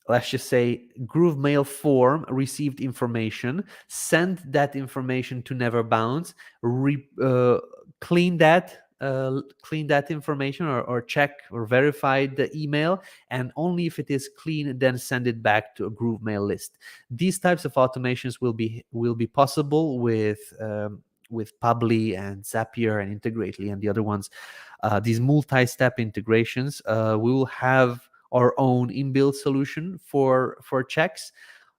let's just say GrooveMail form received information, send that information to Never Bounce, clean that information, or check or verify the email, and only if it is clean, then send it back to a GrooveMail list. These types of automations will be possible with Pabbly and Zapier and Integrately and the other ones. These multi-step integrations, we will have our own inbuilt solution for checks,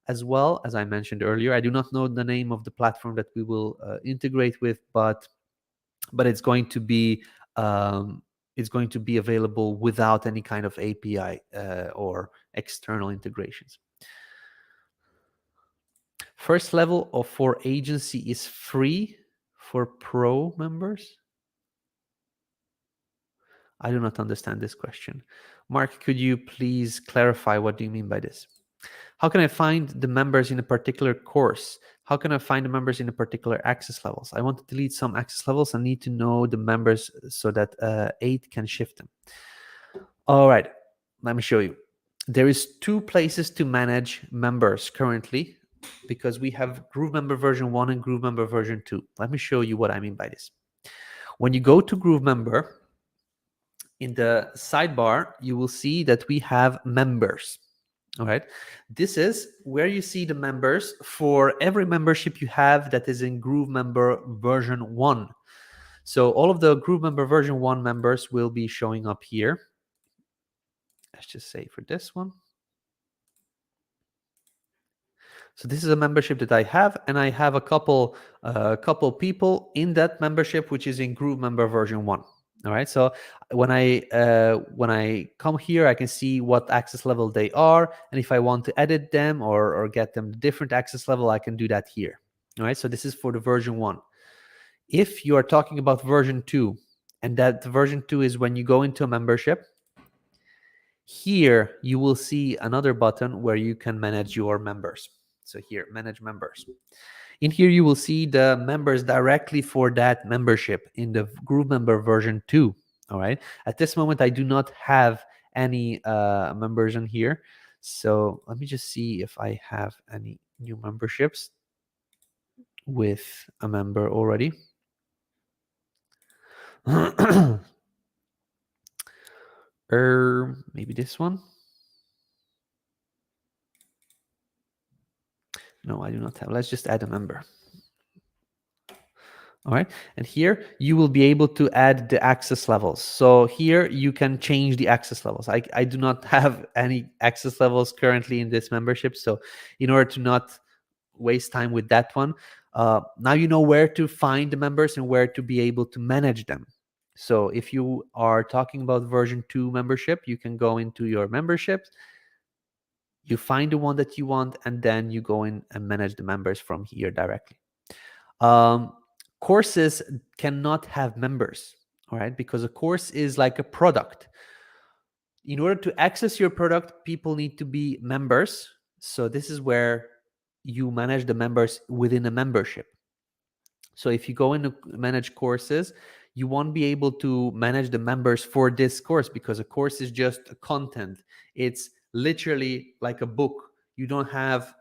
as well as I mentioned earlier. I do not know the name of the platform that we will integrate with, but it's going to be available without any kind of API or external integrations. First level of for agency is free for pro members. I do not understand this question. Mark, could you please clarify what do you mean by this? How can I find the members in a particular course? How can I find the members in a particular access levels? I want to delete some access levels. I need to know the members so that 8 can shift them. All right, let me show you. There is 2 places to manage members currently, because we have GrooveMember version 1 and GrooveMember version 2. Let me show you what I mean by this. When you go to GrooveMember, in the sidebar, you will see that we have members. All right. This is where you see the members for every membership you have that is in GrooveMember version 1. So all of the GrooveMember version 1 members will be showing up here. Let's just say for this one. So this is a membership that I have, and I have a couple people in that membership which is in GrooveMember version 1. All right, so when I come here, I can see what access level they are, and if I want to edit them or get them different access level, I can do that here. All right, so this is for the version 1. If you are talking about version 2, and that version 2 is when you go into a membership, here you will see another button where you can manage your members. So here, manage members. In here, you will see the members directly for that membership in the GrooveMember version 2. All right. At this moment, I do not have any members in here. So let me just see if I have any new memberships with a member already. Maybe this one. No, I do not have. Let's just add a member. All right, and here you will be able to add the access levels. So here you can change the access levels. I do not have any access levels currently in this membership, so in order to not waste time with that one, now you know where to find the members and where to be able to manage them. So if you are talking about version 2 membership, you can go into your memberships, you find the one that you want, and then you go in and manage the members from here directly. Courses cannot have members, all right, because a course is like a product. In order to access your product, people need to be members. So this is where you manage the members within a membership. So if you go into manage courses, you won't be able to manage the members for this course, because a course is just a content. It's literally like a book. You don't have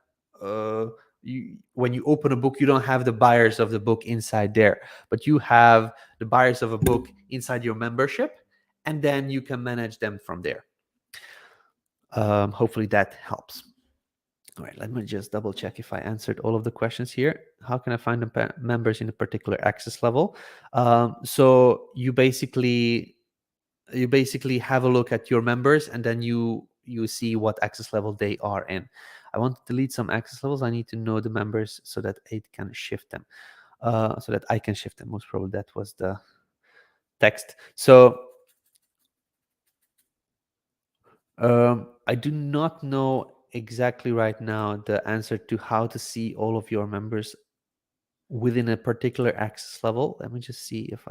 when you open a book, you don't have the buyers of the book inside there, but you have the buyers of a book inside your membership, and then you can manage them from there. Hopefully that helps. All right, let me just double check if I answered all of the questions here. How can I find the members in a particular access level? So you basically have a look at your members, and then you see what access level they are in. I want to delete some access levels. I need to know the members so that it can shift them, so that I can shift them. Most probably that was the text. So I do not know exactly right now the answer to how to see all of your members within a particular access level. Let me just see if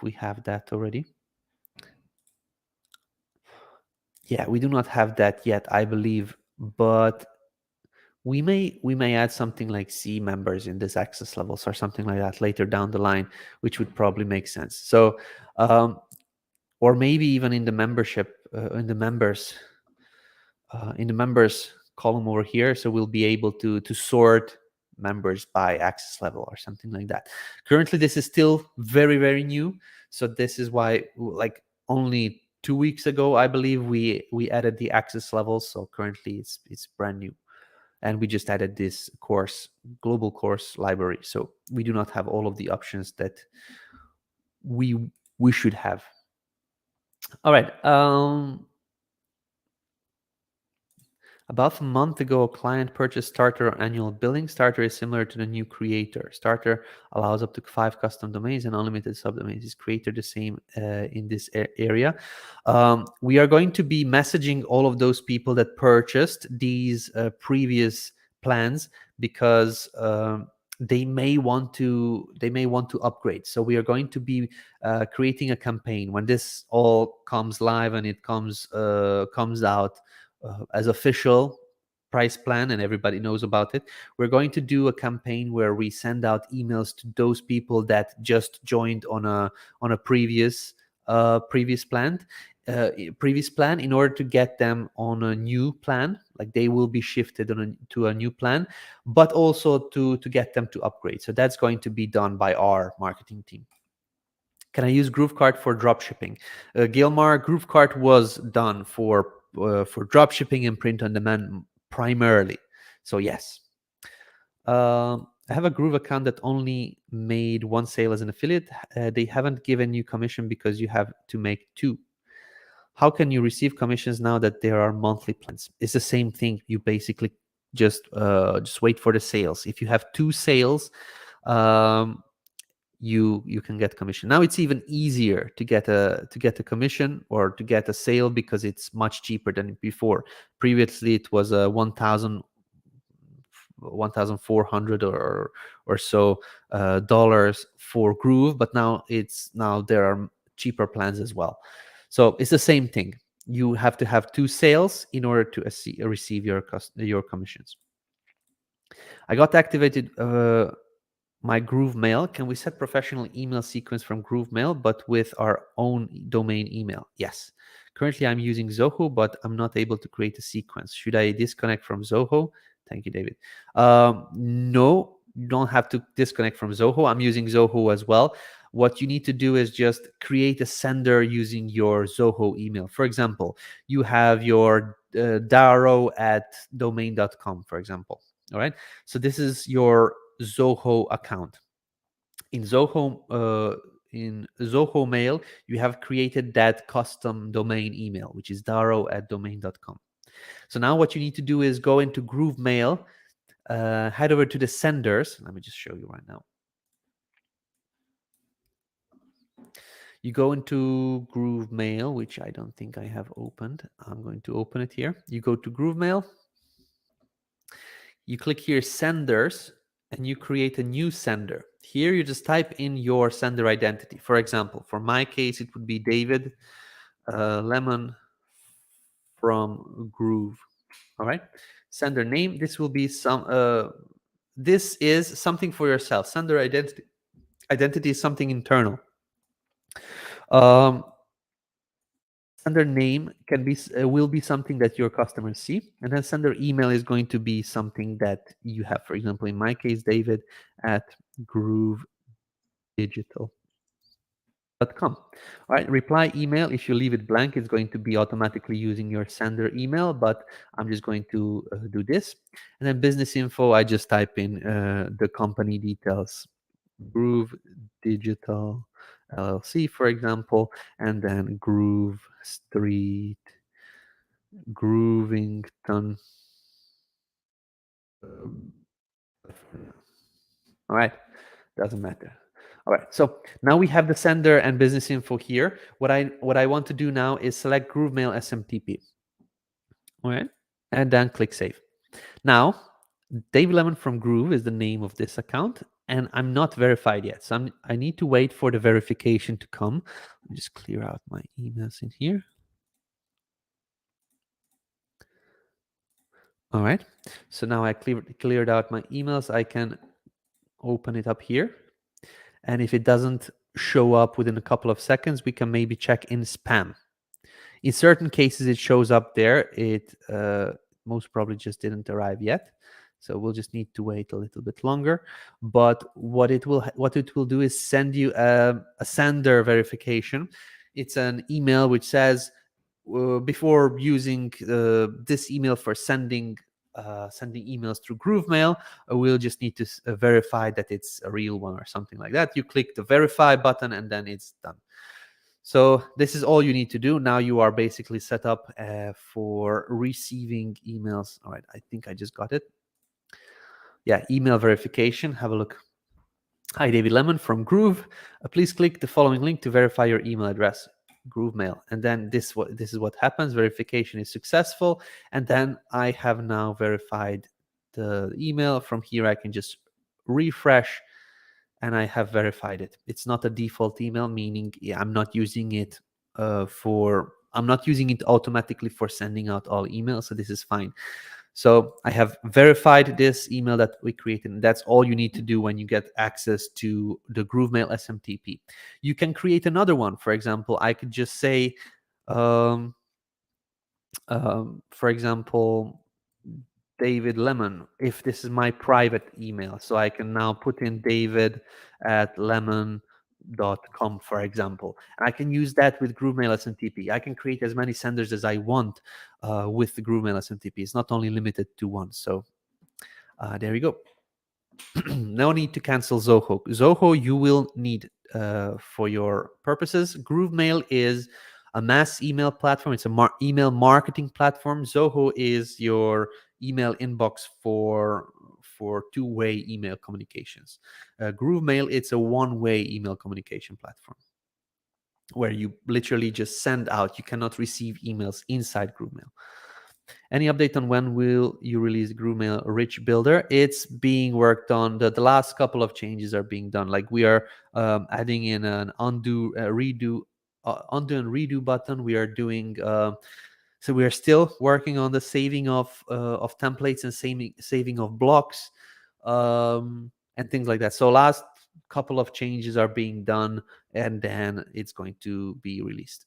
we have that already. Yeah, we do not have that yet, I believe, but we may add something like C members in this access levels or something like that later down the line, which would probably make sense. So, or maybe even in the membership, in the members column over here, so we'll be able to sort members by access level or something like that. Currently, this is still very new, so this is why, like, only 2 weeks ago, I believe, we added the access levels. So currently, it's brand new, and we just added this global course library. So we do not have all of the options that we should have. All right. About a month ago, a client purchased Starter annual billing. Starter is similar to the new Creator. Starter allows up to 5 custom domains and unlimited subdomains. Is Creator the same in this area? We are going to be messaging all of those people that purchased these previous plans, because they may want to upgrade. So we are going to be creating a campaign when this all comes live and it comes out as official price plan and everybody knows about it. We're going to do a campaign where we send out emails to those people that just joined on a previous plan in order to get them on a new plan. Like, they will be shifted to a new plan, but also to get them to upgrade. So that's going to be done by our marketing team. Can I use GrooveKart for dropshipping? Gilmar, GrooveKart was done for dropshipping and print on demand primarily. So yes. I have a Groove account that only made one sale as an affiliate. They haven't given you commission because you have to make 2. How can you receive commissions now that there are monthly plans? It's the same thing. You basically just wait for the sales. If you have 2 sales, you can get commission. Now it's even easier to get a commission or to get a sale because it's much cheaper than before. Previously, it was a 1,400 or so dollars for Groove, but now there are cheaper plans as well. So it's the same thing. You have to have 2 sales in order to receive your commissions. I got activated my GrooveMail. Can we set professional email sequence from GrooveMail, but with our own domain email? Yes. Currently, I'm using Zoho, but I'm not able to create a sequence. Should I disconnect from Zoho? Thank you, David. No, you don't have to disconnect from Zoho. I'm using Zoho as well. What you need to do is just create a sender using your Zoho email. For example, you have your daro@domain.com, for example. All right. So this is your Zoho account. In Zoho Mail, you have created that custom domain email, which is daro@domain.com. So now what you need to do is go into Groove Mail, head over to the senders. Let me just show you right now. You go into Groove Mail, which I don't think I have opened. I'm going to open it here. You go to Groove Mail. You click here, senders, and you create a new sender. Here you just type in your sender identity. For example, for my case, it would be David Lemon from Groove. All right. Sender name. This will be this is something for yourself. Sender identity is something internal. Sender name will be something that your customers see, and then sender email is going to be something that you have. For example, in my case, David at GrooveDigital.com. All right, reply email. If you leave it blank, it's going to be automatically using your sender email, but I'm just going to do this. And then business info, I just type in the company details, Groove Digital LLC, for example, and then Groove Street, Groovington. All right, doesn't matter. All right, so now we have the sender and business info here. What I want to do now is select GrooveMail SMTP. All right, and then click save. Now David Lemon from Groove is the name of this account, and I'm not verified yet. So I need to wait for the verification to come. Let me just clear out my emails in here. All right. So now I cleared out my emails. I can open it up here. And if it doesn't show up within a couple of seconds, we can maybe check in spam. In certain cases, it shows up there. It most probably just didn't arrive yet. So we'll just need to wait a little bit longer. But what it will do is send you a sender verification. It's an email which says, before using this email for sending emails through GrooveMail, we'll just need to verify that it's a real one or something like that. You click the verify button and then it's done. So this is all you need to do. Now you are basically set up for receiving emails. All right, I think I just got it. Yeah, email verification. Have a look. Hi, David Lemon from Groove. Please click the following link to verify your email address. GrooveMail, and then this is what happens. Verification is successful, and then I have now verified the email. From here I can just refresh and I have verified it. It's not a default email, meaning I'm not using it automatically for sending out all emails, so this is fine. So I have verified this email that we created, and that's all you need to do when you get access to the GrooveMail SMTP. You can create another one. For example, I could just say, for example, David Lemon, if this is my private email. So I can now put in david@lemon.com, for example. And I can use that with GrooveMail SMTP. I can create as many senders as I want with the GrooveMail SMTP. It's not only limited to one. So there we go. No need to cancel Zoho. Zoho you will need for your purposes. GrooveMail is a mass email platform. It's a email marketing platform. Zoho is your email inbox for two-way email communications. GrooveMail, it's a one-way email communication platform where you literally just send out. You cannot receive emails inside GrooveMail. Any update on when will you release GrooveMail Rich Builder? It's being worked on. The last couple of changes are being done. Like we are adding in an undo and redo button. We are doing so we are still working on the saving of templates and saving of blocks and things like that. So last couple of changes are being done, and then it's going to be released.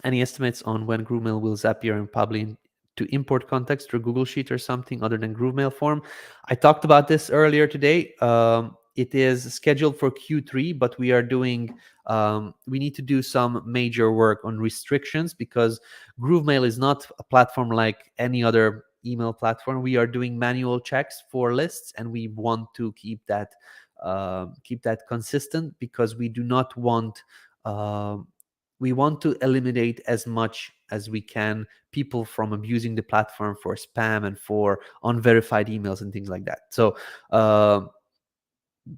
Any estimates on when GrooveMail will Zapier and Pabbly to import context through Google Sheet or something other than GrooveMail form? I talked about this earlier today. It is scheduled for Q3, but we are doing, we need to do some major work on restrictions because GrooveMail is not a platform like any other email platform. We are doing manual checks for lists, and we want to keep that consistent because we do not want. We want to eliminate as much as we can people from abusing the platform for spam and for unverified emails and things like that. So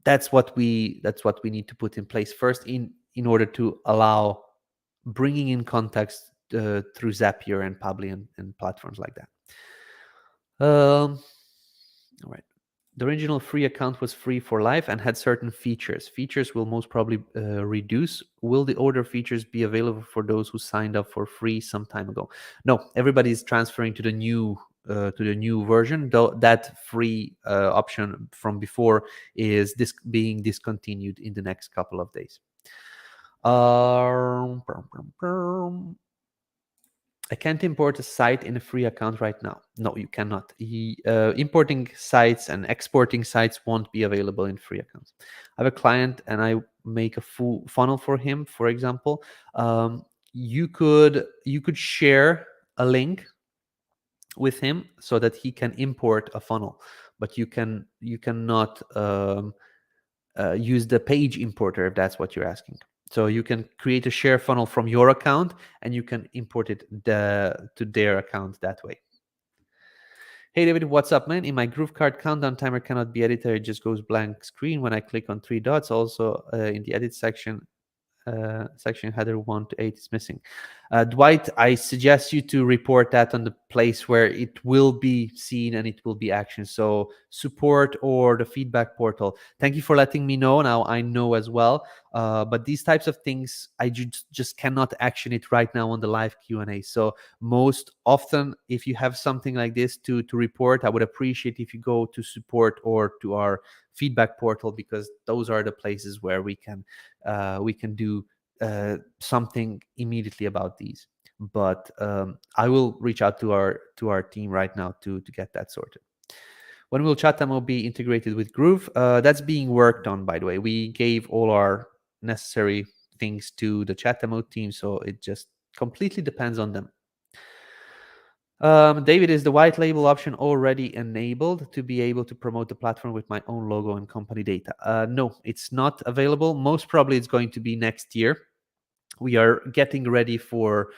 that's what we need to put in place first in order to allow bringing in context through Zapier and Pabbly and platforms like that. All right. The original free account was free for life and had certain features. Features will most probably reduce. Will the order features be available for those who signed up for free some time ago? No, everybody is transferring to the new version. Though that free option from before is being discontinued in the next couple of days. I can't import a site in a free account right now. No, you cannot. Importing sites and exporting sites won't be available in free accounts. I have a client and I make a full funnel for him, for example. You could share a link with him so that he can import a funnel, but you cannot use the page importer if that's what you're asking. So you can create a share funnel from your account and you can import it to their account that way. Hey David, what's up, man? In my GrooveKart countdown timer cannot be edited. It just goes blank screen when I click on 3 dots. Also in the edit section, header 1 to 8 is missing. Dwight, I suggest you to report that on the place where it will be seen and it will be actioned. So support or the feedback portal. Thank you for letting me know. Now I know as well. But these types of things, I just cannot action it right now on the live Q&A. So most often, if you have something like this to report, I would appreciate if you go to support or to our feedback portal, because those are the places where we can do something immediately about these. But I will reach out to our team right now to get that sorted. When will ChatAmmo be integrated with Groove? That's being worked on, by the way. We gave all our necessary things to the ChatAmmo team, so it just completely depends on them. David, is the white label option already enabled to be able to promote the platform with my own logo and company data? No, it's not available. Most probably it's going to be next year. We are getting ready for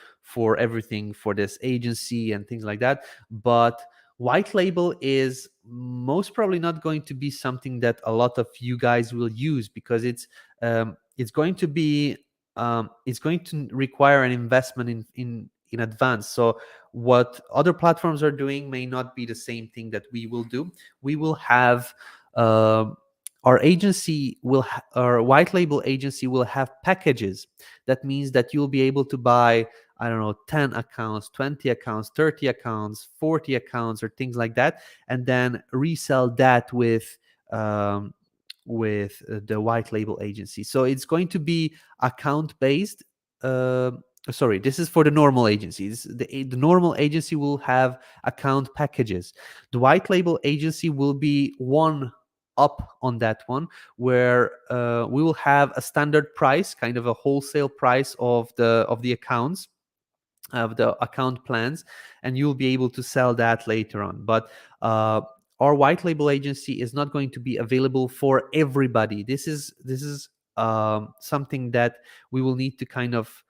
everything for this agency and things like that. But white label is most probably not going to be something that a lot of you guys will use, because it's going to be it's going to require an investment in advance. So what other platforms are doing may not be the same thing that we will do. We will have our agency will our white label agency will have packages. That means that you'll be able to buy, I don't know, 10 accounts, 20 accounts, 30 accounts, 40 accounts, or things like that, and then resell that with the white label agency. So it's going to be account based. Sorry, this is for the normal agencies. The normal agency will have account packages. The white label agency will be one up on that one, where we will have a standard price, kind of a wholesale price of the accounts, of the account plans, and you'll be able to sell that later on. But our white label agency is not going to be available for everybody. This is something that we will need to kind of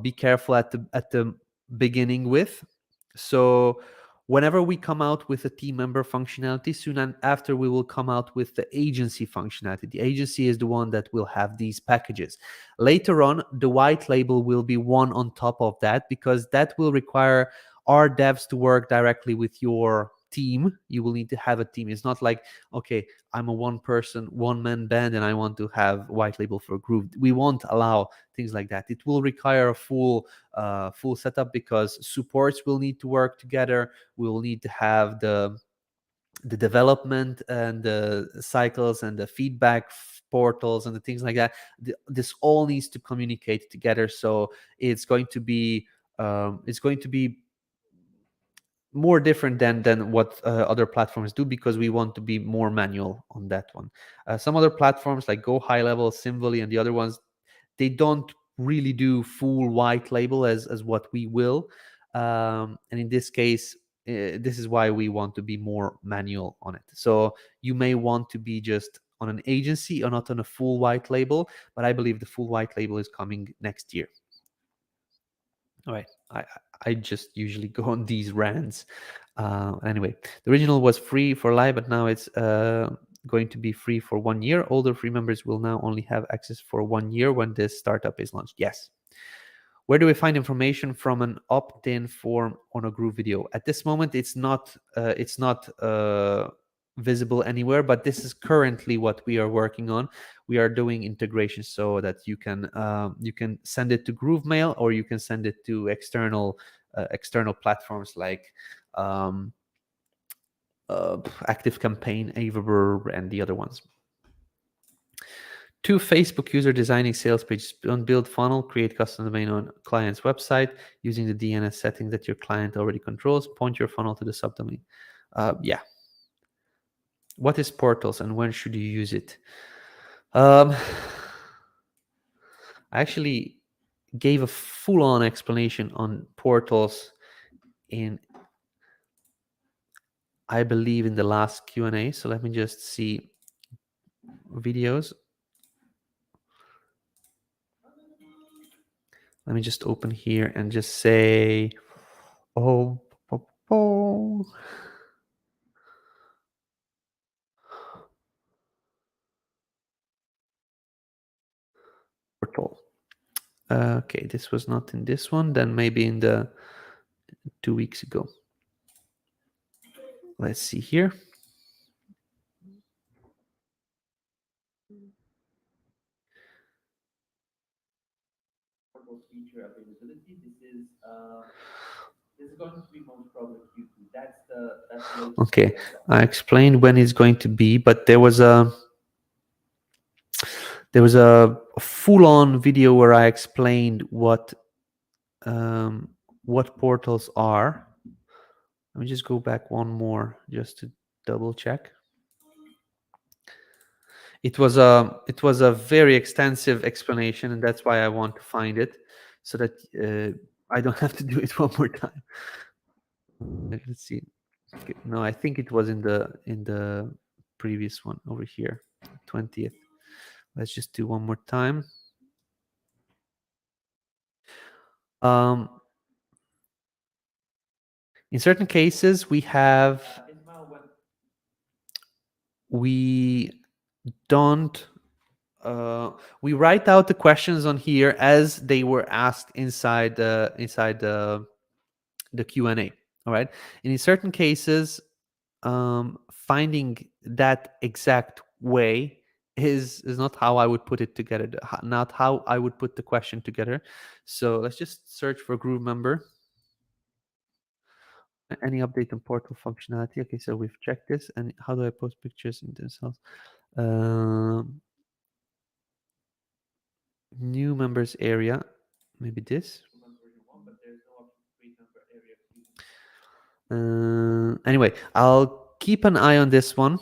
be careful at the beginning with. So whenever we come out with a team member functionality, soon after we will come out with the agency functionality. The agency is the one that will have these packages. Later on, the white label will be one on top of that, because that will require our devs to work directly with your team. You will need to have a team. It's not like, okay, I'm a one-man band and I want to have white label for Groove. We won't allow things like that. It will require a full setup, because supports will need to work together. We will need to have the development and the cycles and the feedback portals and the things like that. This all needs to communicate together. So it's going to be more different than what other platforms do, because we want to be more manual on that one. Some other platforms like Go High Level, Symvoly, and the other ones, they don't really do full white label as what we will. And in this case, this is why we want to be more manual on it. So you may want to be just on an agency or not on a full white label, but I believe the full white label is coming next year. All right, I just usually go on these rants. Anyway, the original was free for live, but now it's going to be free for 1 year. Older free members will now only have access for 1 year when this startup is launched. Yes. Where do we find information from an opt-in form on a GrooveVideo? At this moment, it's not visible anywhere, but this is currently what we are working on. We are doing integration so that you can send it to GrooveMail, or you can send it to external platforms like ActiveCampaign, Averb, and the other ones. 2 Facebook user designing sales pages. Build funnel, create custom domain on client's website using the DNS settings that your client already controls. Point your funnel to the subdomain. Yeah. What is portals and when should you use it? I actually gave a full-on explanation on portals in, I believe, in the last Q&A. So let me just see videos. Let me just open here and just say, portal. Okay, this was not in this one. Then maybe in the 2 weeks ago. Let's see here. Feature availability. This is going to be most probably Q2. That's the okay. I explained when it's going to be, but there was a full-on video where I explained what portals are. Let me just go back one more just to double check. It was a very extensive explanation, and that's why I want to find it so that I don't have to do it one more time. Let's see. Okay. No, I think it was in the previous one over here, 20th. Let's just do one more time. In certain cases, we don't we write out the questions on here as they were asked inside the Q&A. All right. And in certain cases, finding that exact way is not how I would put it together, not how I would put the question together. So let's just search for GrooveMember. Any update on portal functionality? Okay, so we've checked this. And how do I post pictures in themselves? New members area, maybe this. Anyway, I'll keep an eye on this one.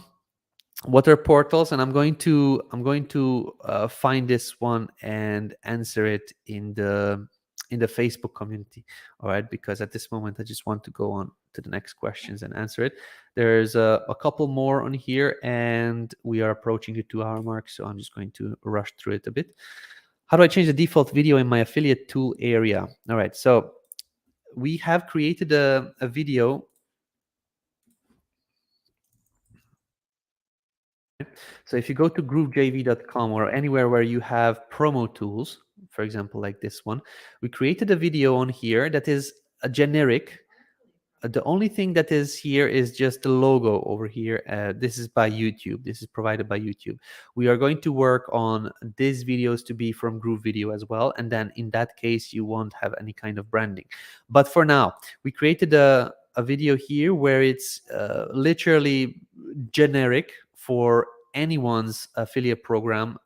What are portals? And I'm going to find this one and answer it in the Facebook community. All right, because at this moment I just want to go on to the next questions and answer it. There's a couple more on here, and we are approaching the 2-hour mark, so I'm just going to rush through it a bit. How do I change the default video in my affiliate tool area? All right, so we have created a video. So if you go to groovejv.com or anywhere where you have promo tools, for example, like this one, we created a video on here that is a generic. The only thing that is here is just the logo over here. This is by YouTube. This is provided by YouTube. We are going to work on these videos to be from GrooveVideo as well. And then in that case, you won't have any kind of branding. But for now, we created a video here where it's literally generic for anyone's affiliate program.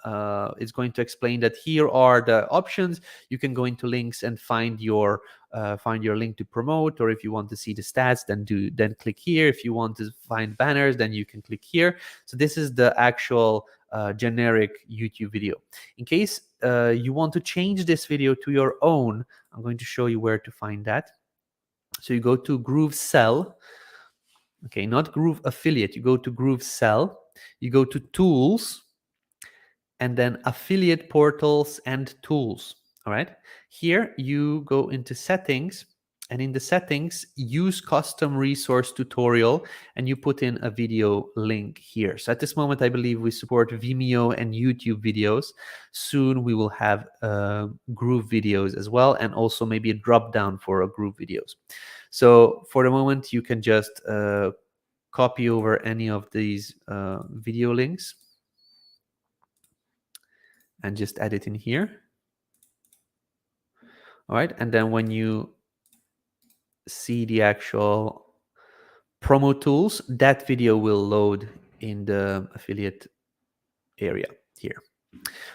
It's going to explain that here are the options. You can go into links and find your link to promote, or if you want to see the stats, then click here. If you want to find banners, then you can click here. So this is the actual generic YouTube video. In case you want to change this video to your own, I'm going to show you where to find that. So you go to GrooveSell. Okay, not Groove Affiliate. You go to GrooveSell. You go to Tools, and then Affiliate Portals and Tools. All right. Here you go into Settings, and in the Settings, use Custom Resource Tutorial, and you put in a video link here. So at this moment, I believe we support Vimeo and YouTube videos. Soon we will have Groove videos as well, and also maybe a drop down for Groove videos. So for the moment, you can just copy over any of these video links and just add it in here. All right, and then when you see the actual promo tools, that video will load in the affiliate area here.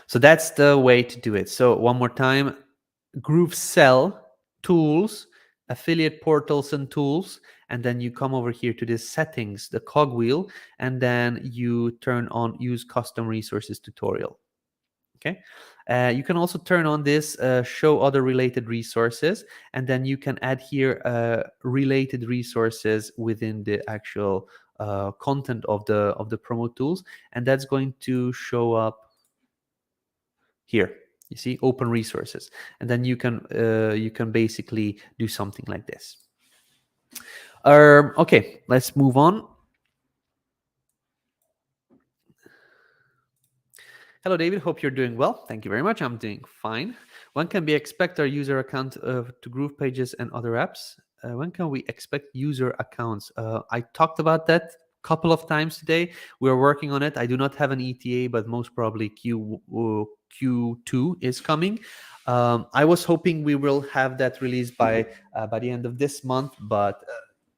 So that's the way to do it. So one more time, GrooveSell, Tools, Affiliate Portals and Tools, and then you come over here to the Settings, the cogwheel, and then you turn on Use Custom Resources Tutorial. Okay. You can also turn on this Show Other Related Resources, and then you can add here related resources within the actual content of the promo tools, and that's going to show up here. You see, open resources, and then you can basically do something like this. Okay, let's move on. Hello, David. Hope you're doing well. Thank you very much. I'm doing fine. When can we expect our user account to GroovePages and other apps? when can we expect user accounts? I talked about that a couple of times today. We're working on it. I do not have an ETA, but most probably Q2 is coming. I was hoping we will have that released by the end of this month, but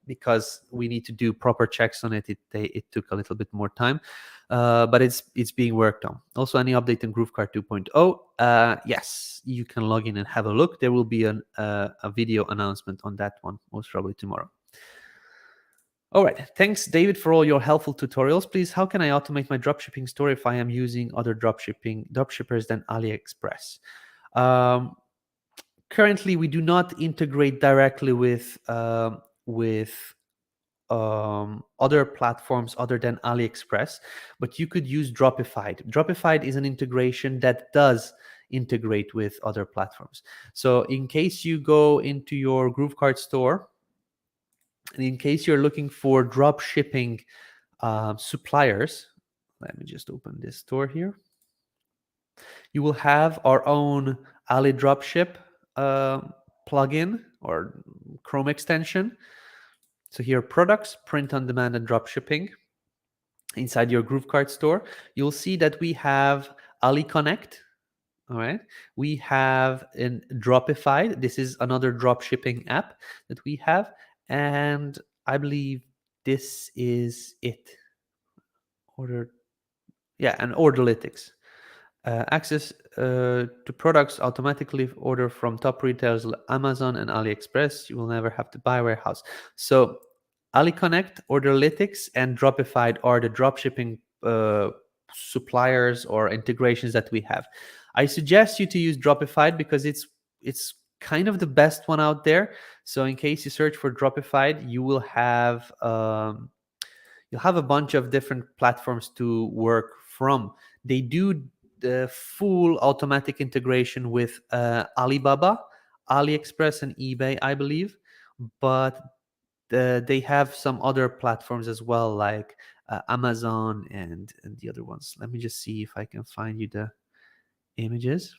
because we need to do proper checks on it, it took a little bit more time. But it's being worked on. Also, any update on GrooveKart 2.0? Yes, you can log in and have a look. There will be a video announcement on that one, most probably tomorrow. All right, thanks David for all your helpful tutorials. Please, how can I automate my dropshipping store if I am using other dropshippers than AliExpress? Currently, we do not integrate directly with other platforms other than AliExpress, but you could use Dropified. Dropified is an integration that does integrate with other platforms. So in case you go into your GrooveKart store, and in case you're looking for drop shipping suppliers, let me just open this store here. You will have our own Ali Dropship plugin or Chrome extension. So here, products, print on demand, and drop shipping. Inside your GrooveKart store, you'll see that we have Ali Connect. All right, we have in Dropified. This is another drop shipping app that we have, and I believe this is it. And Orderlytics. Access to products automatically order from top retailers like Amazon and AliExpress. You will never have to buy warehouse. So Ali Connect, Orderlytics, and Dropified are the dropshipping suppliers or integrations that we have. I suggest you to use Dropified because it's kind of the best one out there. So in case you search for Dropified, you will have you'll have a bunch of different platforms to work from. They do the full automatic integration with Alibaba, AliExpress, and eBay, I believe, but they have some other platforms as well, like Amazon and the other ones. Let me just see if I can find you the images.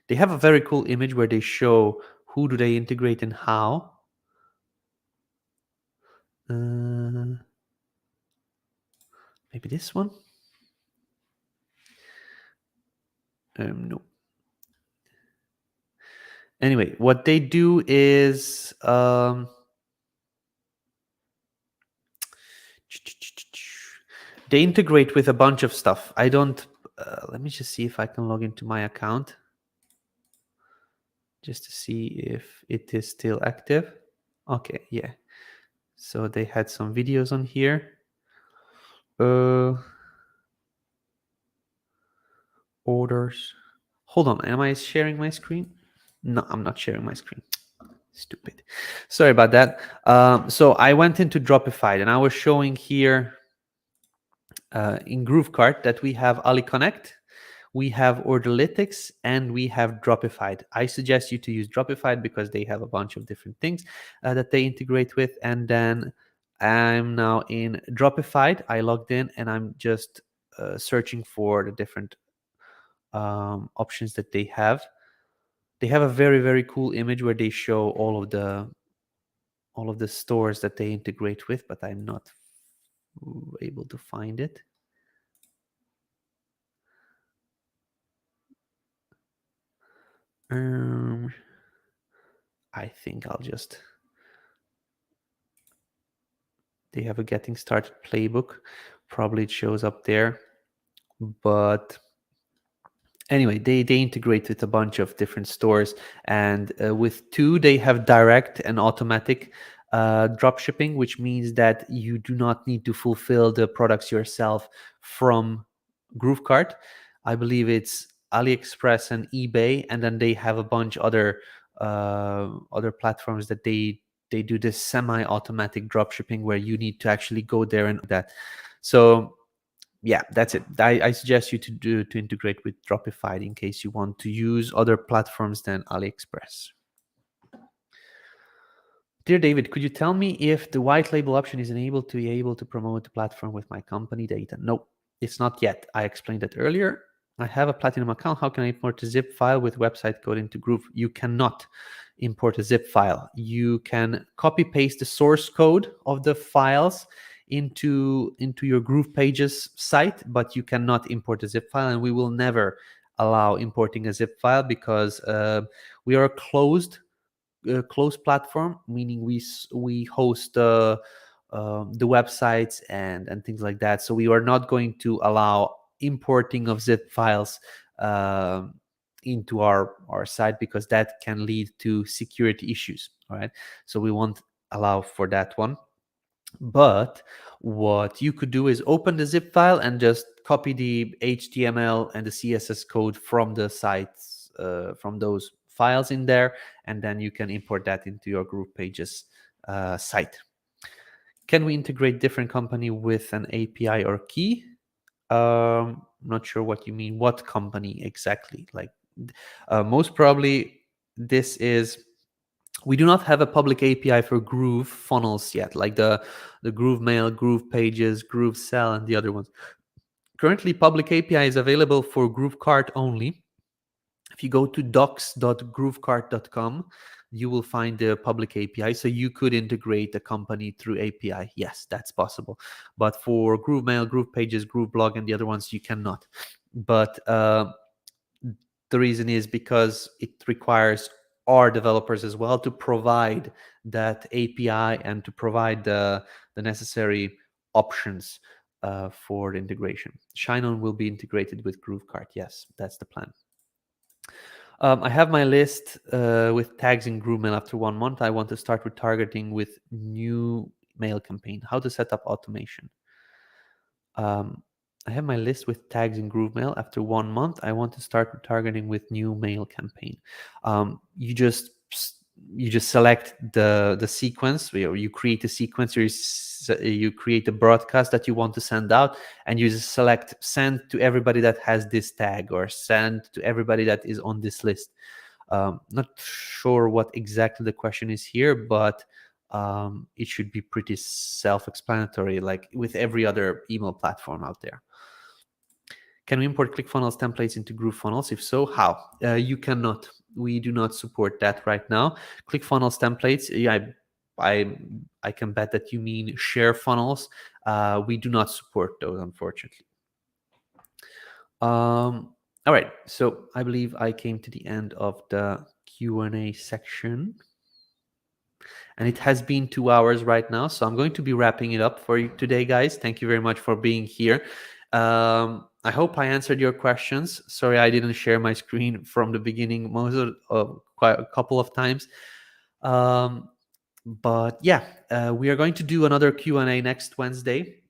They have a very cool image where they show who do they integrate and how. Maybe this one. No. Anyway, what they do is they integrate with a bunch of stuff. I don't. Let me just see if I can log into my account just to see if it is still active. Okay, yeah. So they had some videos on here. Orders. Hold on, am I sharing my screen? No, I'm not sharing my screen. Stupid. Sorry about that. So I went into Dropified and I was showing here in GrooveKart that we have Ali Connect, we have Orderlytics, and we have Dropified. I suggest you to use Dropified because they have a bunch of different things that they integrate with. And then I'm now in Dropified. I logged in and I'm just searching for the different options that they have. They have a very, very cool image where they show all of the stores that they integrate with, but I'm not able to find it. I think I'll just. They have a getting started playbook. Probably it shows up there, but anyway, they integrate with a bunch of different stores, and with two they have direct and automatic drop shipping, which means that you do not need to fulfill the products yourself from GrooveKart. I believe it's AliExpress and eBay, and then they have a bunch other platforms that they do this semi-automatic drop shipping where you need to actually go there and do that. So yeah, that's it. I suggest you to integrate with Dropified in case you want to use other platforms than AliExpress. Dear David, could you tell me if the white label option is enabled to be able to promote the platform with my company data? No, it's not yet. I explained that earlier. I have a Platinum account. How can I import a zip file with website code into Groove? You cannot import a zip file. You can copy paste the source code of the files into your GroovePages site, but you cannot import a zip file, and we will never allow importing a zip file because we are a closed platform, meaning we host the websites and things like that. So we are not going to allow importing of zip files into our site because that can lead to security issues. All right, so we won't allow for that one. But what you could do is open the zip file and just copy the HTML and the CSS code from the sites, from those files in there, and then you can import that into your GroovePages site. Can we integrate different company with an API or key? Not sure what you mean. What company exactly? Like, most probably this is. We do not have a public API for GrooveFunnels yet, like the GrooveMail, GroovePages, GrooveSell, and the other ones. Currently, public API is available for GrooveKart only. If you go to docs.groovekart.com, you will find the public API. So you could integrate a company through API. Yes, that's possible. But for GrooveMail, GroovePages, GrooveBlog, and the other ones, you cannot. But the reason is because it requires our developers as well to provide that API and to provide the necessary options for the integration. Shine-On will be integrated with GrooveKart. Yes, that's the plan. I have my list with tags in GrooveMail after 1 month. I want to start retargeting with new mail campaign. How to set up automation. I have my list with tags in GrooveMail. After 1 month, I want to start retargeting with new mail campaign. You just select the sequence. You create a sequence. You create a broadcast that you want to send out, and you just select send to everybody that has this tag or send to everybody that is on this list. Not sure what exactly the question is here, but it should be pretty self-explanatory, like with every other email platform out there. Can we import ClickFunnels templates into GrooveFunnels? If so, how? You cannot. We do not support that right now. ClickFunnels templates, yeah, I can bet that you mean share funnels. We do not support those, unfortunately. All right, so I believe I came to the end of the Q&A section. And it has been 2 hours right now, so I'm going to be wrapping it up for you today, guys. Thank you very much for being here. I hope I answered your questions. Sorry I didn't share my screen from the beginning, quite a couple of times. But yeah, we are going to do another Q&A next Wednesday.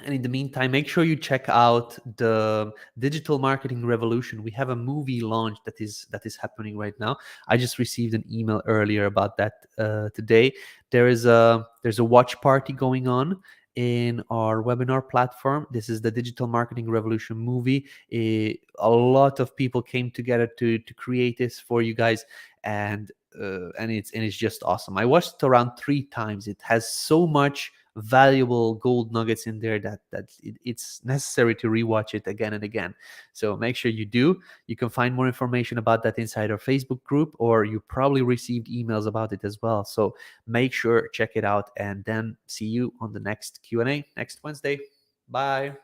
And in the meantime, make sure you check out the Digital Marketing Revolution. We have a movie launch that is happening right now. I just received an email earlier about that today. There's a watch party going on in our webinar platform. This is the Digital Marketing Revolution movie. A lot of people came together to create this for you guys, and it's just awesome. I watched it around 3 times. It has so much valuable gold nuggets in there that it's necessary to rewatch it again and again. So make sure you do. You can find more information about that inside our Facebook group, or you probably received emails about it as well. So make sure check it out, and then see you on the next Q&A next Wednesday. Bye.